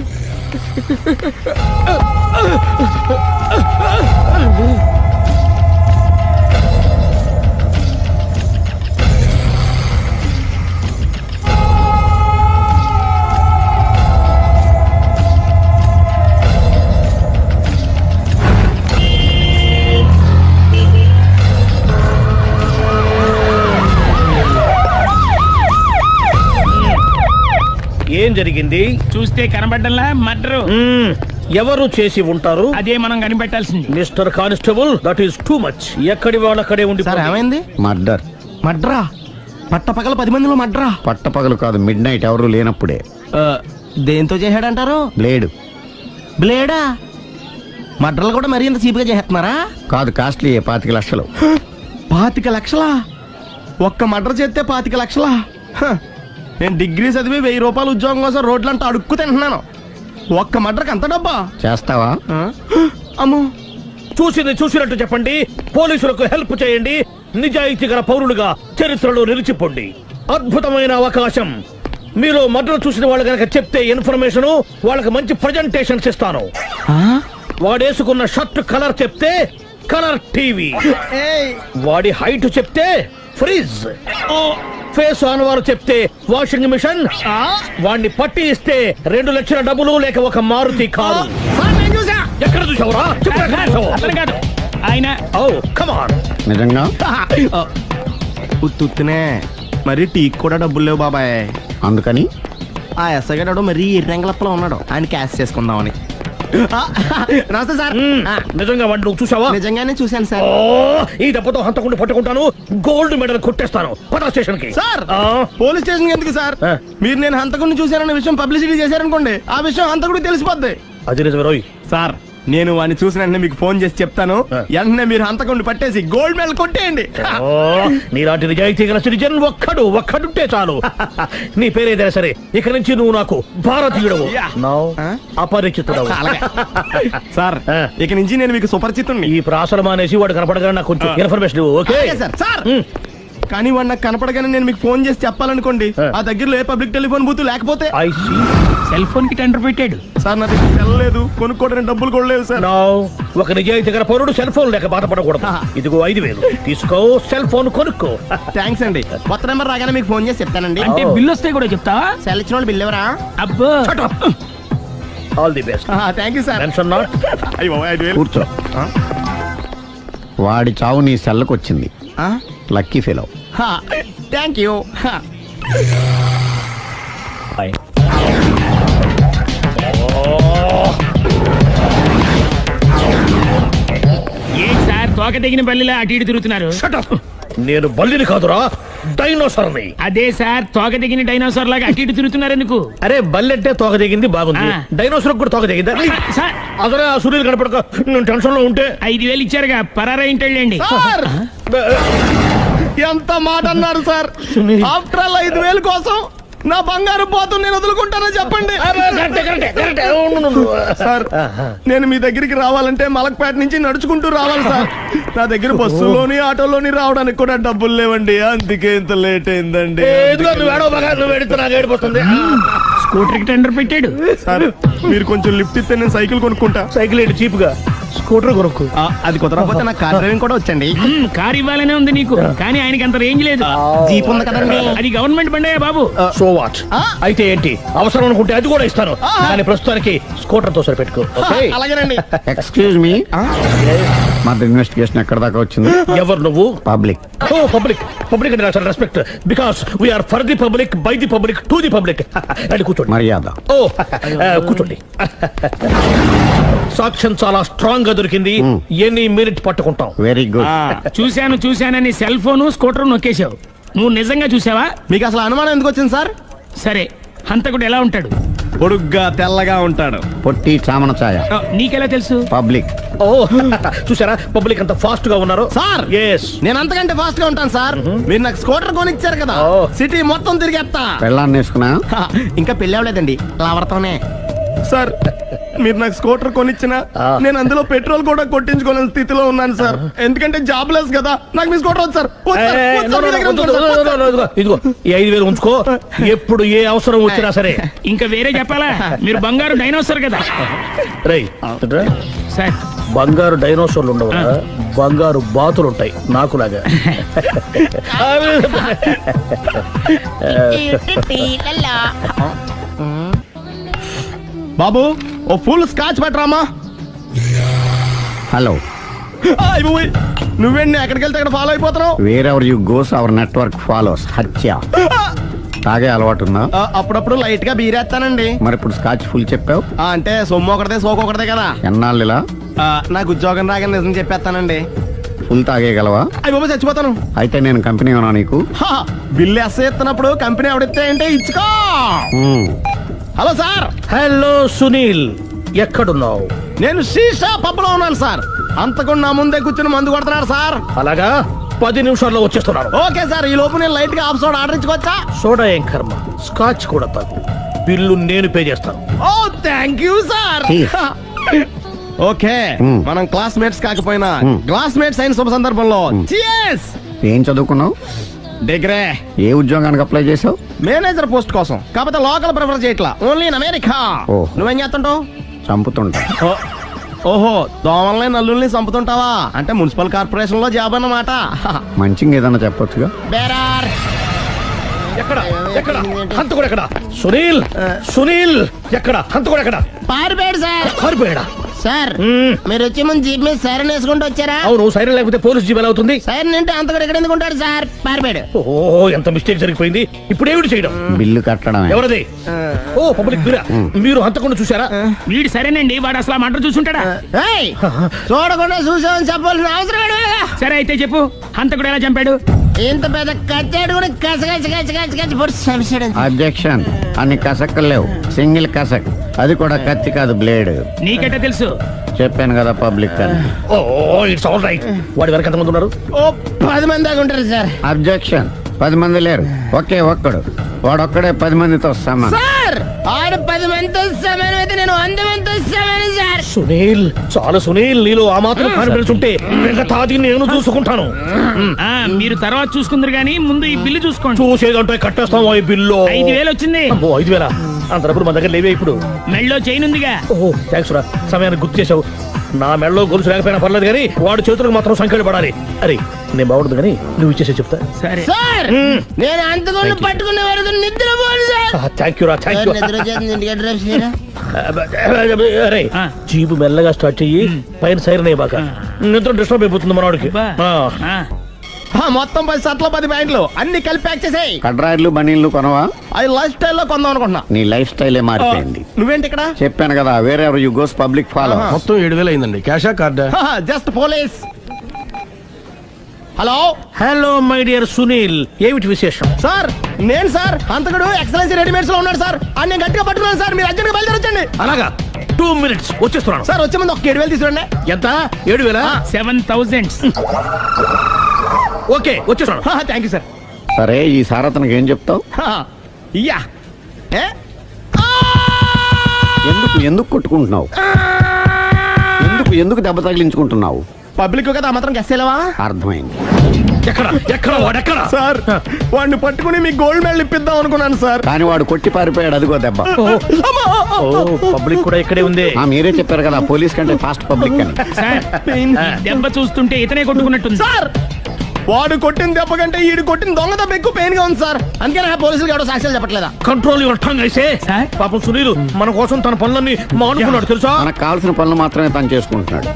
S11: జరిగింది?
S12: చూస్తే కనబడ్డంలా మర్డరు.
S11: ఎవరు చేసి ఉంటారు?
S12: అదే మనం కనిపెట్టాల్సింది.
S11: Mister constable, that is too much. ఎక్కడి వాళ్ళక్కడే ఉండి
S5: ఏమైంది?
S14: మర్డర్.
S5: మడ్రా పట్టపగల 10 మందిలో మడ్రా.
S14: పట్టపగలు కాదు, మిడ్ నైట్ ఎవరు లేనప్పుడే.
S5: దేంతో చేశాడంటారు?
S14: బ్లేడ్.
S5: బ్లేడా? మడ్రలు కూడా మరీ ఇంత చీప్ గా చేస్తున్నారా?
S14: కాదు, కాస్ట్లీ 25 లక్షలు.
S5: 25 లక్షలా? ఒక్క మడ్ర చేస్తే 25 లక్షలా? నేను డిగ్రీ చదివి 1000 రూపాయలు ఉద్యోగం కోసం రోడ్లంతా అడుక్కు తింటున్నాను. ఒక్క మడ్రకు అంత డబ్బా?
S14: చేస్తావా?
S5: అమ్మో.
S11: చూసింది చూసినట్టు చెప్పండి. పోలీసులకు హెల్ప్ చేయండి. నిజాయితీ గల పౌరులుగా చరిత్రలో నిలిచిపోండి. అద్భుతమైన అవకాశం. మీరు మర్డర్ చూసిన వాళ్ళు కనుక చెప్తే ఇన్ఫర్మేషన్, వాళ్ళకి మంచి ప్రజెంటేషన్స్ ఇస్తాను. వాడేసుకున్న షర్ట్ కలర్ చెప్తే కలర్ టీవీ, వాడి హైట్ చెప్తే ఫ్రిజ్, ఫేస్ ఆన్ వారు చెప్తే వాషింగ్ మిషన్, వాడిని పట్టి ఇస్తే 2 లక్షల డబ్బులు లేక ఒక మారుతి కారు. ఎక్కడ చూసావురా?
S12: కాదు ఆయన.
S11: Oh come on.
S14: నిజంగా?
S5: ఉత్తునే మరి టీకి కూడా డబ్బులు లేవు బాబాయ్.
S14: అందుకని
S5: ఆ ఎస్ఐ గారు మరీ ఎర్రంగలప్పలో ఉన్నాడు, ఆయన క్యాష్ చేసుకుందామని. నమస్తే సార్.
S11: నిజంగా వాడిని నువ్వు చూసావా?
S5: నిజంగానే చూశాను సార్.
S11: ఈ దెబ్బతో హంతకుండా పట్టుకుంటాను, గోల్డ్ మెడల్ కొట్టేస్తాను. పద స్టేషన్ కి.
S5: సార్, పోలీస్ స్టేషన్ ఎందుకు సార్? మీరు నేను హంతకుడిని చూశానన్న విషయం పబ్లిసిటీ చేశారనుకోండి, ఆ విషయం హంతకుడికి తెలిసిపోద్ది.
S11: అది నిజమే రోయ్.
S5: సార్, నేను వాడిని చూసిన వెంటనే మీకు ఫోన్ చేసి చెప్తాను. వెంటనే మీరు హంతకుడిని పట్టేసి గోల్డ్ మెడల్ కొట్టేయండి.
S11: నీలాంటి నిజాయితీ గల సిటిజన్ ఒక్కడుంటే చాలు. నీ పేరేదైనా సరే, ఇక నుంచి నువ్వు నాకు భారతీయుడవు, అపరిచితుడవు.
S5: సార్, ఇక నుంచి నేను మీకు సుపరిచితుడిని.
S11: ఈ ప్రాసలు మానేసి వాడు కనపడగా నాకు కొంచెం ఇన్ఫర్మేషన్ ఇవ్వు, ఓకే?
S5: సార్, కానీ వాడు నాకు కనపడగానే నేను మీకు ఫోన్ చేసి చెప్పాలనుకోండి, ఆ దగ్గరలో ఏ పబ్లిక్ టెలిఫోన్ బూత్ లేకపోతే.
S12: సెల్ ఫోన్ కి టెండర్ పెట్టాడు
S5: సార్. నా దగ్గర సెల్ లేదు, కొనుక్కోవడానికి డబ్బులు కూడా లేవు సార్.
S11: ఒక నిజాయితీ గల పౌరుడు సెల్ ఫోన్ లేక బాధపడకూడదు. ఇదిగో 5000 తీసుకో, సెల్ ఫోన్ కొనుక్కో.
S5: థ్యాంక్స్ అండి. కొత్త నెంబర్ రాగానే మీకు ఫోన్ చేసి చెప్తానండి.
S12: అంటే బిల్ వస్తే కూడా చెప్తావా?
S5: సెల్ ఇచ్చిన వాళ్ళు బిల్ ఎవరా?
S12: అబ్బో.
S11: All the best.
S5: Thank you sir.
S11: Tension not.
S14: కూర్చో. వాడి చావు నీ సెల్లకు వచ్చింది. Lucky fellow.
S5: Thank you.
S12: ఏం సార్, తోక తెగిన బల్లిలా అటు ఇటు తిరుగుతున్నారు?
S11: నేను బల్లిని కాదురా, డైనోసార్ని.
S12: అదే సార్, తోక తెగిన డైనోసార్ లాగా అటు ఇటు తిరుగుతున్నారు ఎందుకు?
S11: అరే, బల్లెట్టే తోక దిగింది బాగుంది, డైనోసార్ కూడా తోక దిగిందా? అదరే ఆ సూర్యులు కనపడక నేను టెన్షన్ లో ఉంటే
S12: 5000 ఇచ్చారుగా, పరారా ఇంటండి.
S5: ఎంత మాట అన్నారు సార్? ఆఫ్టర్ ఆల్ 5000 కోసం నా బంగారు పోతు నేను వదులుకుంటానో చెప్పండి సార్. నేను మీ దగ్గరికి రావాలంటే మలక్పేట నుంచి నడుచుకుంటూ రావాలి సార్. నా దగ్గర బస్సులోని ఆటోలోని రావడానికి కూడా డబ్బులు లేవండి, అందుకే ఇంత లేట్ అయిందండి.
S12: స్కూటర్ కి టెండర్ పెట్టాడు
S5: సార్. మీరు కొంచెం లిఫ్ట్ ఇస్తే నేను సైకిల్ కొనుక్కుంటా.
S11: సైకిల్ ఏంటి చీప్ గా, స్కూటర్ కొనుక్కు.
S5: అది కుదరకపోతే నాకు కార్ డ్రైవింగ్ కూడా వచ్చండి.
S12: కార్ ఇవ్వాలనే ఉంది నీకు, కానీ ఆయనకి అంత రేంజ్ లేదు.
S5: జీప్ ఉంది కదండి.
S12: అది గవర్నమెంట్ బండే బాబు.
S11: So what? అయితే ఏంటి, అవసరం అనుకుంటే అది కూడా ఇస్తాను, కానీ ప్రస్తుతానికి స్కూటర్ తో సరిపెట్టుకో.
S5: అలాగేనండి.
S14: ఎక్స్క్యూజ్ మీ, మర్డర్ ఇన్వెస్టిగేషన్ ఎక్కడ దాకా వచ్చింది?
S11: ఎవరు నువ్వు?
S14: పబ్లిక్.
S11: ఓ పబ్లిక్. పబ్లిక్ అంటే చాలా respect, because we are for the public, by the public, to the public. అది కూర్చోండి.
S14: మర్యాద.
S11: ఓ కూర్చోండి. సాక్ష్యం చాలా స్ట్రాంగ్ గా దొరికింది, ఎన్ని మినిట్ పట్టుకుంటాం.
S14: Very good.
S12: చూశానని సెల్ ఫోన్ స్కూటర్ నొక్కేశావు. నువ్వు నిజంగా చూసావా?
S5: మీకు అసలు అనుమానం ఎందుకు వచ్చింది సార్?
S12: సరే, హంతకుడు ఎలా ఉంటాడు?
S5: పొడుగ్గా తెల్లగా ఉంటాడు.
S14: పొట్టి చామన ఛాయ.
S12: నీకెలా తెలుసు?
S14: పబ్లిక్.
S11: ఓ చూసారా, పబ్లిక్ అంత ఫాస్ట్ గా ఉన్నారు
S5: సార్. నేను అంతకంటే ఫాస్ట్ గా ఉంటాను సార్. మీరు నాకు స్కూటర్ కొనిచ్చారు కదా, సిటీ మొత్తం తిరిగేస్తా.
S14: పెళ్ళాన్ని వేసుకున్నా?
S5: ఇంకా పెళ్లి అవ్వలేదండి, లావర్తోనే. సార్, మీరు నాకు స్కూటర్ కొనిచ్చినా నేను అందులో పెట్రోల్ కూడా కొట్టించుకోలేని స్థితిలో ఉన్నాను సార్. ఎందుకంటే జాబ్ లెస్ కదా, నాకు మీ స్కూటర్ వద్దు సార్.
S11: ఇదిగో ఈ 5000 ఉంచుకో, ఎప్పుడు ఏ అవసరం వచ్చినా సరే.
S12: ఇంకా వేరే చెప్పాలా? మీరు బంగారు డైనోసార్ కదా.
S11: రై
S12: సార్,
S11: బంగారు డైనోసార్లు ఉండవు, బంగారు బాతులు ఉంటాయి నాకులాగా.
S5: బాబు, ఓ ఫుల్ స్కాచ్ పెట్టరామా.
S14: హలో.
S5: నువ్వేండి ఎక్కడికి వెళ్తే అక్కడ ఫాలో అయిపోతున్నావు?
S14: Wherever you goes our network follows. హత్య. తాగే అలవాటు ఉందా?
S5: అప్పుడప్పుడు లైట్ గా బీరేస్తానండి.
S14: మరి ఇప్పుడు స్కాచ్ ఫుల్ చెప్పావు.
S5: అంటే సొమ్ము ఒకటిదే సోకు ఒకటిదే కదా.
S14: ఎన్నాళ్ళు ఇలా?
S5: నాకు ఉద్యోగం రాగానే నిజం చెప్పేస్తానండి.
S14: ఫుల్ తాగేయగలవా?
S5: అయ్యి బాబు చచ్చిపోతాను.
S14: అయితే నేను కంపెనీ ఉన్నా నీకు.
S5: బిల్లు ఎత్తనప్పుడు కంపెనీ ఎవడితే అంటే ఇచ్చుకో. Hello sir.
S11: హలో సునీల్, ఎక్కడున్నావు?
S5: నేను శీషా పబ్లో ఉన్నాను సార్. అంతకుండా నా ముందే కూర్చుని మందు కొడుతున్నాడు సార్.
S11: అలాగా, 10 నిమిషాల్లో వచ్చేస్తున్నాను.
S5: Okay sir. ఈ లోపు నేను లైట్ గా ఆఫ్ సోడా ఆర్డర్ ఇచ్చుకోవచ్చా?
S11: సోడా ఏం కర్మ, స్కాచ్ కూడా తాగు. బిల్లు నేను పే చేస్తాను.
S5: ఓ థ్యాంక్ యూ సార్. ఓకే, మనం క్లాస్మేట్స్ కాకపోయినా క్లాస్మేట్స్ అయిన శుభ సందర్భంలో cheers.
S14: ఏం చదువుకున్నావు?
S5: డిగ్రీ.
S14: ఏ ఉద్యోగానికి అప్లై చేసావు?
S5: మేనేజర్ పోస్ట్ కోసం. కాకపోతే లోకల్ ప్రిఫర్ చేయట్లా, ఓన్లీ ఇన్ అమెరికా. నువ్వేం చేస్తుంటావు?
S14: చంపుతుంటా.
S5: ఓహో, దోమల్ని నల్లుల్ని చంపుతుంటావా? అంటే మున్సిపల్ కార్పొరేషన్ లో జాబ్ అన్నమాట.
S14: మంచిగా ఏదన్నా చెప్పొచ్చుగా.
S5: బేరార్.
S11: ఎక్కడ ఎక్కడ హంతకుడు ఎక్కడ? సునీల్, సునీల్ ఎక్కడ? హంతకుడు ఎక్కడ?
S5: పారిపోయాడు సార్.
S11: పారిపోయాడా?
S5: సార్ మీరు వచ్చే ముందు జీప్ మీద సైరన్ వేసుకుంటూ వచ్చారా?
S11: అవును, సైరన్ లేకపోతే పోలీస్ జీప్ ఎలా అవుతుంది?
S5: సైరన్ అంటే అంత కూడా ఎక్కడ ఎందుకు ఉంటాడు సార్? పారిపోయాడు.
S11: ఓ, ఎంత మిస్టేక్ జరిగిపోయింది. ఇప్పుడు ఏమిటి చేయడం?
S14: బిల్లు కట్టడం.
S11: ఎవరది? ఓ, పబ్లిక్ బిరా. మీరు హంతకుండా చూసారా? వీడు సరేనండి, వాడు అసలు మంట చూసుంటాడా?
S5: చూడకుండా చూసామని చెప్పాల్సిన అవసరం లేదు.
S11: సరే అయితే చెప్పు, హంతకుడు ఎలా చంపాడు?
S5: ఇంత పెద్ద కచ్చాడు కూడా కసగచ్చి
S14: అబ్జెక్షన్. అన్ని కసక్కలు లేవు, సింగిల్ కసక్. అది కూడా కత్తి కాదు, బ్లేడ్.
S11: నీకెట్టా తెలుసు?
S14: చెప్పాను కదా పబ్లిక్ అని.
S11: ఓ, ఇట్స్ ఆల్ రైట్. వాడి వరకు ఎంతమంది ఉన్నారు?
S5: ఓ 10 మంది దాకా ఉంటారు సార్.
S14: అబ్జెక్షన్. 10 మంది లేరు, ఒకే ఒక్కడు. వాడొక్కడే 10 మందితో సమానం.
S5: సార్ ఆడు 10 మందితో సమానం అయితే నేను 100 మందితో సమానం సార్.
S11: సునీల్, చాలా సునీల్, నీలో ఆ మాత్రం కాన్ఫిడెన్స్ ఉంటే మిగతాది నేను చూసుకుంటాను.
S15: మీరు తర్వాత చూసుకుందరు గానీ ముందు ఈ బిల్లు చూసుకోండి.
S11: చూసేదంటే కట్టేస్తాం. ఈ బిల్లు
S15: 5,000 వచ్చింది.
S11: 5,000 అంత డబ్బులు మన దగ్గర లేవే ఇప్పుడు.
S15: మెళ్ళో చైన్ ఉందిగా.
S11: ఓహో, థ్యాంక్స్ రా, సమయానికి గుర్తు చేసావు. నా మెడలో గొలుసు లేకపోయినా పర్లేదు కానీ వాడి చేతులకు మాత్రం సంఖ్యలు పడాలి. అరే, నేను బాగుండదు కానీ నువ్వు ఇచ్చేసే చెప్తా.
S15: సరే
S5: సార్, నేను అంతకుండా పట్టుకునే వరకు నిద్రపోను సార్.
S11: థ్యాంక్ యూ రా, థ్యాంక్ యూ. అరే, జీపు మెల్లగా స్టార్ట్ చెయ్యి, పైన సైరన్ అయ్యి బాగా. నిద్ర డిస్టర్బ్ అయిపోతుంది మనవాడికి. మొత్తం 10 షర్ట్లు 10 ప్యాంట్లు అన్ని కలిపి ప్యాక్ చేసేయ్.
S14: కడ్రాయిలు బనీళ్లు కొనవా?
S5: అవి లైఫ్ స్టైల్ లో కొందాం అనుకుంటున్నా.
S14: నీ లైఫ్ స్టైలే మారిపోయింది.
S5: నువ్వేంటి ఇక్కడ?
S14: చెప్పాను కదా, వేరే ఎవరు యు గోస్ పబ్లిక్ ఫాలో.
S5: మొత్తం 7,000 అయిందండి. క్యాషా కార్డా? Just police. Hello
S11: hello my dear Sunil, ఏమిటి విశేషం?
S5: సార్ నేను సార్ అంతకుడు ఎక్సలెన్సీ రెడీమేడ్స్ లో ఉన్నాడు సార్. అని నేను గట్టిగా పట్టుకున్నాను సార్. మీరు అర్జెంట్ గా బయలుదేరొచ్చండి.
S11: అలాగా, 2 minutes వచ్చేస్తున్నాను
S5: సార్. వచ్చే ముందు ఒక 7,000 తీసుకురండి.
S11: ఎంత? 7,000?
S15: 7,000.
S11: ఓకే, వచ్చేస్తున్నాను.
S5: Thank you sir.
S14: సరే, ఈ సారతనకి ఏం చెప్తావు?
S5: ఇయ్యా
S14: ఎందుకు ఎందుకు కొట్టుకుంటున్నావు? ఎందుకు దెబ్బ తగిలించుకుంటున్నావు?
S5: పబ్లిక్ కదా మాత్రం గెస్సేలవా?
S14: అర్థమైంది.
S11: ఎక్కడ ఎక్కడ వాడెక్కడ?
S5: సార్ వాడిని పట్టుకుని మీకు గోల్డ్ మెడల్ ఇప్పిద్దాం అనుకున్నాను సార్.
S14: కానీ వాడు కొట్టి పారిపోయాడు. అదిగో దెబ్బ.
S11: పబ్లిక్ కూడా ఇక్కడే ఉంది.
S14: మీరే చెప్పారు కదా పోలీస్ కంటే ఫాస్ట్ పబ్లిక్ అని.
S15: దెబ్బ చూస్తుంటే ఇతనే కొట్టుకున్నట్టుంది
S5: సార్. వాడు కొట్టిన దెబ్బ కంటే ఈడు కొట్టిన దొంగ దెబ్బ ఎక్కువ పెయిన్ గా ఉంది సార్. అందుకని పోలీసులు ఎవడో సాక్ష్యాలు చెప్పట్లేదా?
S11: కంట్రోల్ యువర్ టంగ్ అయితే. పాపం సునీల్ మన కోసం తన పనులన్నీ మానుకున్నాడు తెలుసా?
S14: మనకు కావాల్సిన పనులు మాత్రమే తను చేసుకుంటున్నాడు.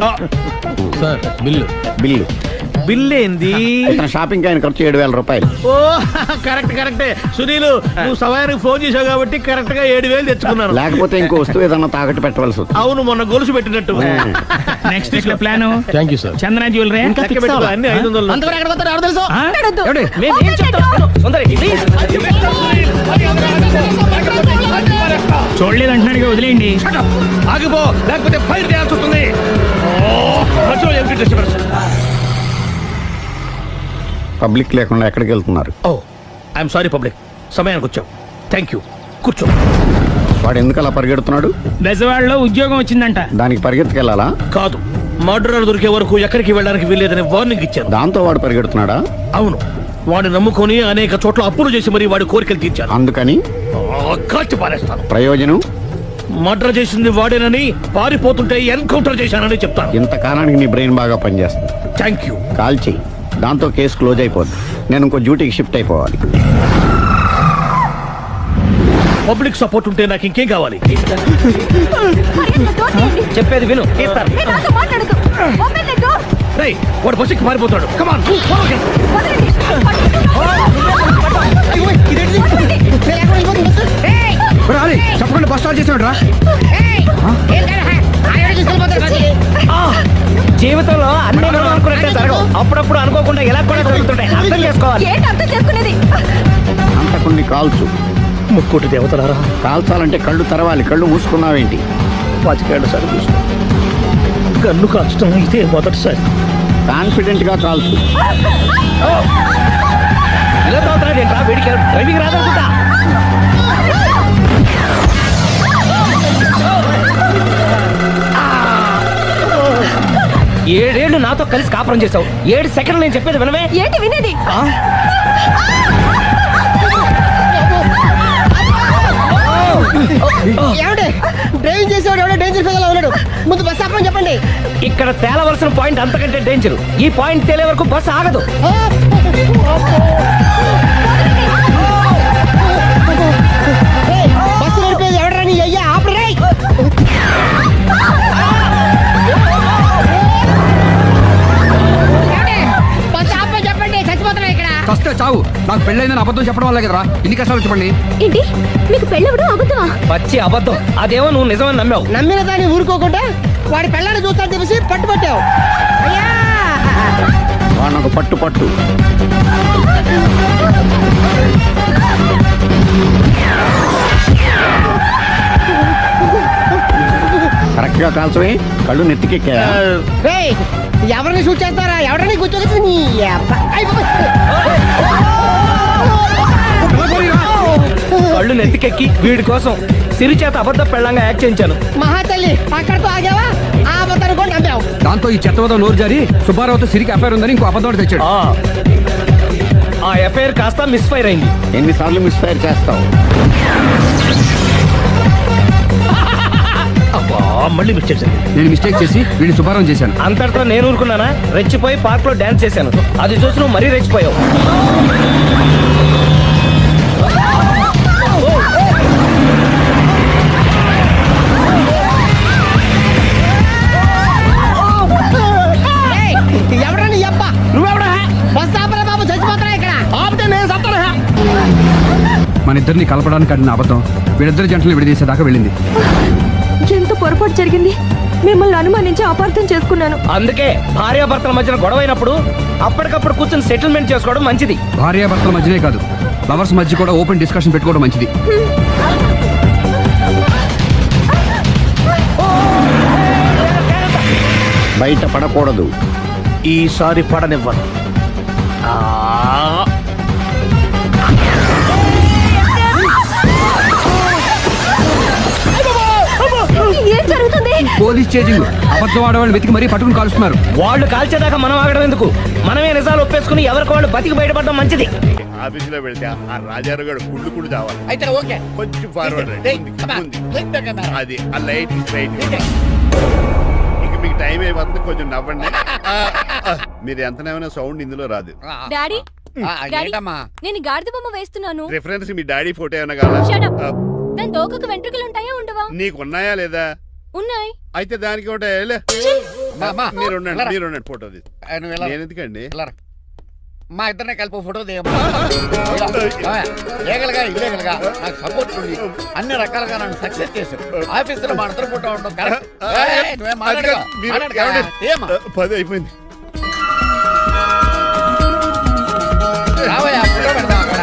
S5: సార్ బిల్లు
S14: బిల్లు
S11: బిల్ ఏంది?
S14: షాపింగ్ ఆయన ఖర్చు 7,000 రూపాయలు.
S11: ఓ కరెక్ట్ కరెక్టే సునీల్, నువ్వు సమయానికి ఫోన్ చేసావు కాబట్టి కరెక్ట్ గా 7,000 తెచ్చుకున్నాను.
S14: లేకపోతే ఇంకో వస్తువు ఏదన్నా తాకట్టు పెట్టవలసి వస్తుంది.
S11: అవును, మొన్న గొలుసు పెట్టినట్టు.
S15: నెక్స్ట్ వీక్ లో plan.
S5: Thank you sir.
S15: Chandana jewellery
S11: అన్ని 500.
S5: అంతవరకు ఎక్కడ పోతారు ఎవరు తెలుసు?
S15: చూడలేదంటున్నాడు, వదిలేయండి.
S11: ఆగిపో, లేకపోతే ఫైర్ చేయాల్సి వస్తుంది.
S14: పబ్లిక్ లేకుండా ఎక్కడికి వెళ్తున్నారు?
S11: ఓ ఐఎమ్ సారీ పబ్లిక్, సమయానికి వచ్చావు. థ్యాంక్ యూ, కూర్చో.
S14: వాడు ఎందుకు అలా పరిగెడుతున్నాడు?
S15: బెజవాడలో ఉద్యోగం వచ్చిందంట.
S14: దానికి పరిగెత్తుకెళ్ళాలా?
S11: కాదు, మర్డరర్ దొరికే వరకు ఎక్కడికి వెళ్ళడానికి వీల్లేదని వార్నింగ్ ఇచ్చాను.
S14: దాంతో వాడు పరిగెడుతున్నాడా?
S11: అవును, వాడిని నమ్ముకొని అనేక చోట్ల అప్పులు చేసి మరి వాడి కోరికలు తీర్చాను.
S14: అందుకని
S11: కాల్చి పారేస్తాను.
S14: ప్రయోజనం?
S11: మర్డర్ చేసింది వాడేనని, పారిపోతుంటే ఎన్కౌంటర్ చేశానని చెప్తాను.
S14: ఇంతకాలానికి నీ బ్రెయిన్ బాగా పనిచేస్తుంది.
S11: Thank you.
S14: కాల్ చెయ్యి, దాంతో కేసు క్లోజ్ అయిపోద్ది. నేను ఇంకో డ్యూటీకి షిఫ్ట్ అయిపోవాలి.
S11: పబ్లిక్ సపోర్ట్ ఉంటే నాకు ఇంకేం కావాలి?
S15: చెప్పేది విను.
S11: రేయ్, వాడు బస్సుకి పారిపోతాడు. కమాన్,
S13: కష్టాలు చేసాడు రా.
S5: జీవితంలో అన్ని మనం అనుకున్నట్టే జరగవు. అప్పుడప్పుడు అనుకోకుండా ఇలా కూడా జరుగుతుంటాయి. అర్థం చేసుకోవాలి.
S1: ఏంటి అర్థం చేసుకునేది?
S14: అంతకుణ్ణి కాల్చు.
S11: ముక్కోటి దేవతలారా,
S14: కాల్చాలంటే కళ్ళు తెరవాలి. కళ్ళు మూసుకున్నావేంటి?
S11: 25 ఏళ్ల సార్ చూసుకో. గన్ను కాల్చడం ఇదే మొదటిసారి.
S14: కాన్ఫిడెంట్ గా కాల్చు.
S5: ఇలా తోతాడు ఏంట్రా? వీడికి డ్రైవింగ్ రాదనుకుంటా. ఏడేళ్లు నాతో కలిసి కాపురం చేసావు. 7 సెకండ్లు నేను చెప్పేది వినవే.
S1: ఏంటి వినేది?
S5: డ్రైవింగ్ చేసేవాడు ఎవడో డేంజర్ ఫీల్ ఉన్నాడు. ముందు బస్ ఆపమని చెప్పండి. ఇక్కడ తేలవలసిన పాయింట్ అంతకంటే డేంజర్. ఈ పాయింట్ తేలే వరకు బస్ ఆగదు. బస్సు నడిపేది ఎవడని అయ్యా ఆపరే. బస్ ఆపమని చెప్పండి. చచ్చిపోతున్నా ఇక్కడ.
S13: కష్టే చావు. నాకు పెళ్ళైందని అబద్ధం చెప్పడం వల్ల కదరా ఇన్ని కష్టాలు చెప్పండి.
S1: ఏంటి మీకు పెళ్ళవడం అబద్ధమా?
S5: పచ్చి అబద్ధం. అదేమో నువ్వు నిజమని నమ్మావు. నమ్మిన దాన్ని ఊరుకోకుండా వాడి పెళ్ళాన్ని చూస్తాను చెప్పేసి పట్టుబట్టావు.
S14: వాళ్ళకు పట్టు పట్టు. కరెక్ట్ గా కాల్చవే. కళ్ళు నెత్తికెక్కా.
S5: ఎవరిని షూట్ చేస్తారా? ఎవరిని కూర్చోగచ్చు. కళ్ళు నెత్తికెక్కి వీడి కోసం సిరి చేత అబద్ధ పెళ్ళంగా యాక్ట్ చేయించాను. మహాతల్లి అక్కడతో ఆగావా? ఆ అబద్ధాన్ని కూడా నమ్మావు.
S13: దాంతో ఈ చెత్తవదో నోరు జారి సుబ్బారావుతో సిరికి అఫైర్ ఉందని ఇంకో అబద్ధం తెచ్చాడు.
S5: ఆ ఎఫ్ఐఆర్ కాస్త మిస్ఫైర్ అయింది.
S14: ఎన్నిసార్లు మిస్ఫైర్ చేస్తావు?
S11: మళ్ళీ మిస్టేక్.
S13: నేను మిస్టేక్ చేసి వీడిని సుబ్బారావు చేశాను.
S5: అంతటితో నేను ఊరుకున్నానా? రెచ్చిపోయి పార్క్ లో డాన్స్ చేశాను. అది చూసి నువ్వు మరీ రెచ్చిపోయావు. ఎవరని అబ్బా? నువ్వెవడా? బస్ ఆపరా బాబు, చచ్చిపోతారా ఇక్కడ. ఆపితే నేను సత్తారా?
S13: మన ఇద్దరిని కలపడానికి ఆడిన అబద్ధం వీళ్ళిద్దరి జంటలు విడదీసేదాకా వెళ్ళింది.
S1: ఎంత పొరపాటు జరిగింది. మిమ్మల్ని అనుమానించి అపార్థం చేసుకున్నాను.
S5: అందుకే భార్యాభర్తల మధ్యన గొడవైనప్పుడు అప్పటికప్పుడు కూర్చొని సెటిల్మెంట్ చేసుకోవడం మంచిది.
S13: భార్యాభర్తల మధ్యనే కాదు, లవర్స్ మధ్య కూడా ఓపెన్ డిస్కషన్ పెట్టుకోవడం మంచిది.
S14: బయట పడకూడదు.
S11: ఈసారి పడనివ్వను.
S1: ఏం జరుగుతుంది?
S13: Police chasing. అబద్ధం ఆడవాళ్ళు వెతికి మరీ పట్టుకుని కాలుస్తున్నారు.
S5: వాళ్ళు కాల్చేదాకా మనం ఆగడం ఎందుకు? మనమే నిజాలు ఒప్పేసుకుని ఎవరికి వాళ్ళు బతికి బయటపడడం మంచిది.
S3: ఆఫీసులో వెళ్తే ఆ రాజారావు గారు కుళ్ళు చావాలి.
S5: అయితే ఓకే.
S3: కొంచెం ఫార్వర్డ్ అది ఆ లైట్ స్ట్రైట్. ఇక మీకు టైం అయిపోతుంది, కొంచెం నవ్వండి. మీరు ఎంతనేమైనా సౌండ్ ఇందులో రాదు.
S1: డాడీ నేను గాడిద బొమ్మ వేస్తున్నాను.
S3: రిఫరెన్స్ మీ డాడీ ఫోటో ఏమైనా కావాలా?
S1: దాని దోకకు వెంట్రుకలు ఉంటాయా ఉండవా?
S3: నీకున్నాయా లేదా?
S1: ఉన్నాయి.
S3: అయితే దానికి ఒకటే మీరు ఉండండి ఫోటో నేను ఎందుకండి.
S4: మా ఇద్దరిని కలిపి ఫోటో లీగల్గా ఇల్లీగల్గా నాకు సపోర్ట్ ఉంది. అన్ని రకాలుగా నన్ను సక్సెస్ చేశారు. ఆఫీసులో మా ఇద్దరు ఫోటో ఉండడం కరెక్ట్.
S3: 10 అయిపోయింది.
S4: రావయ్యా ఫోటో పెడతాం అక్కడ.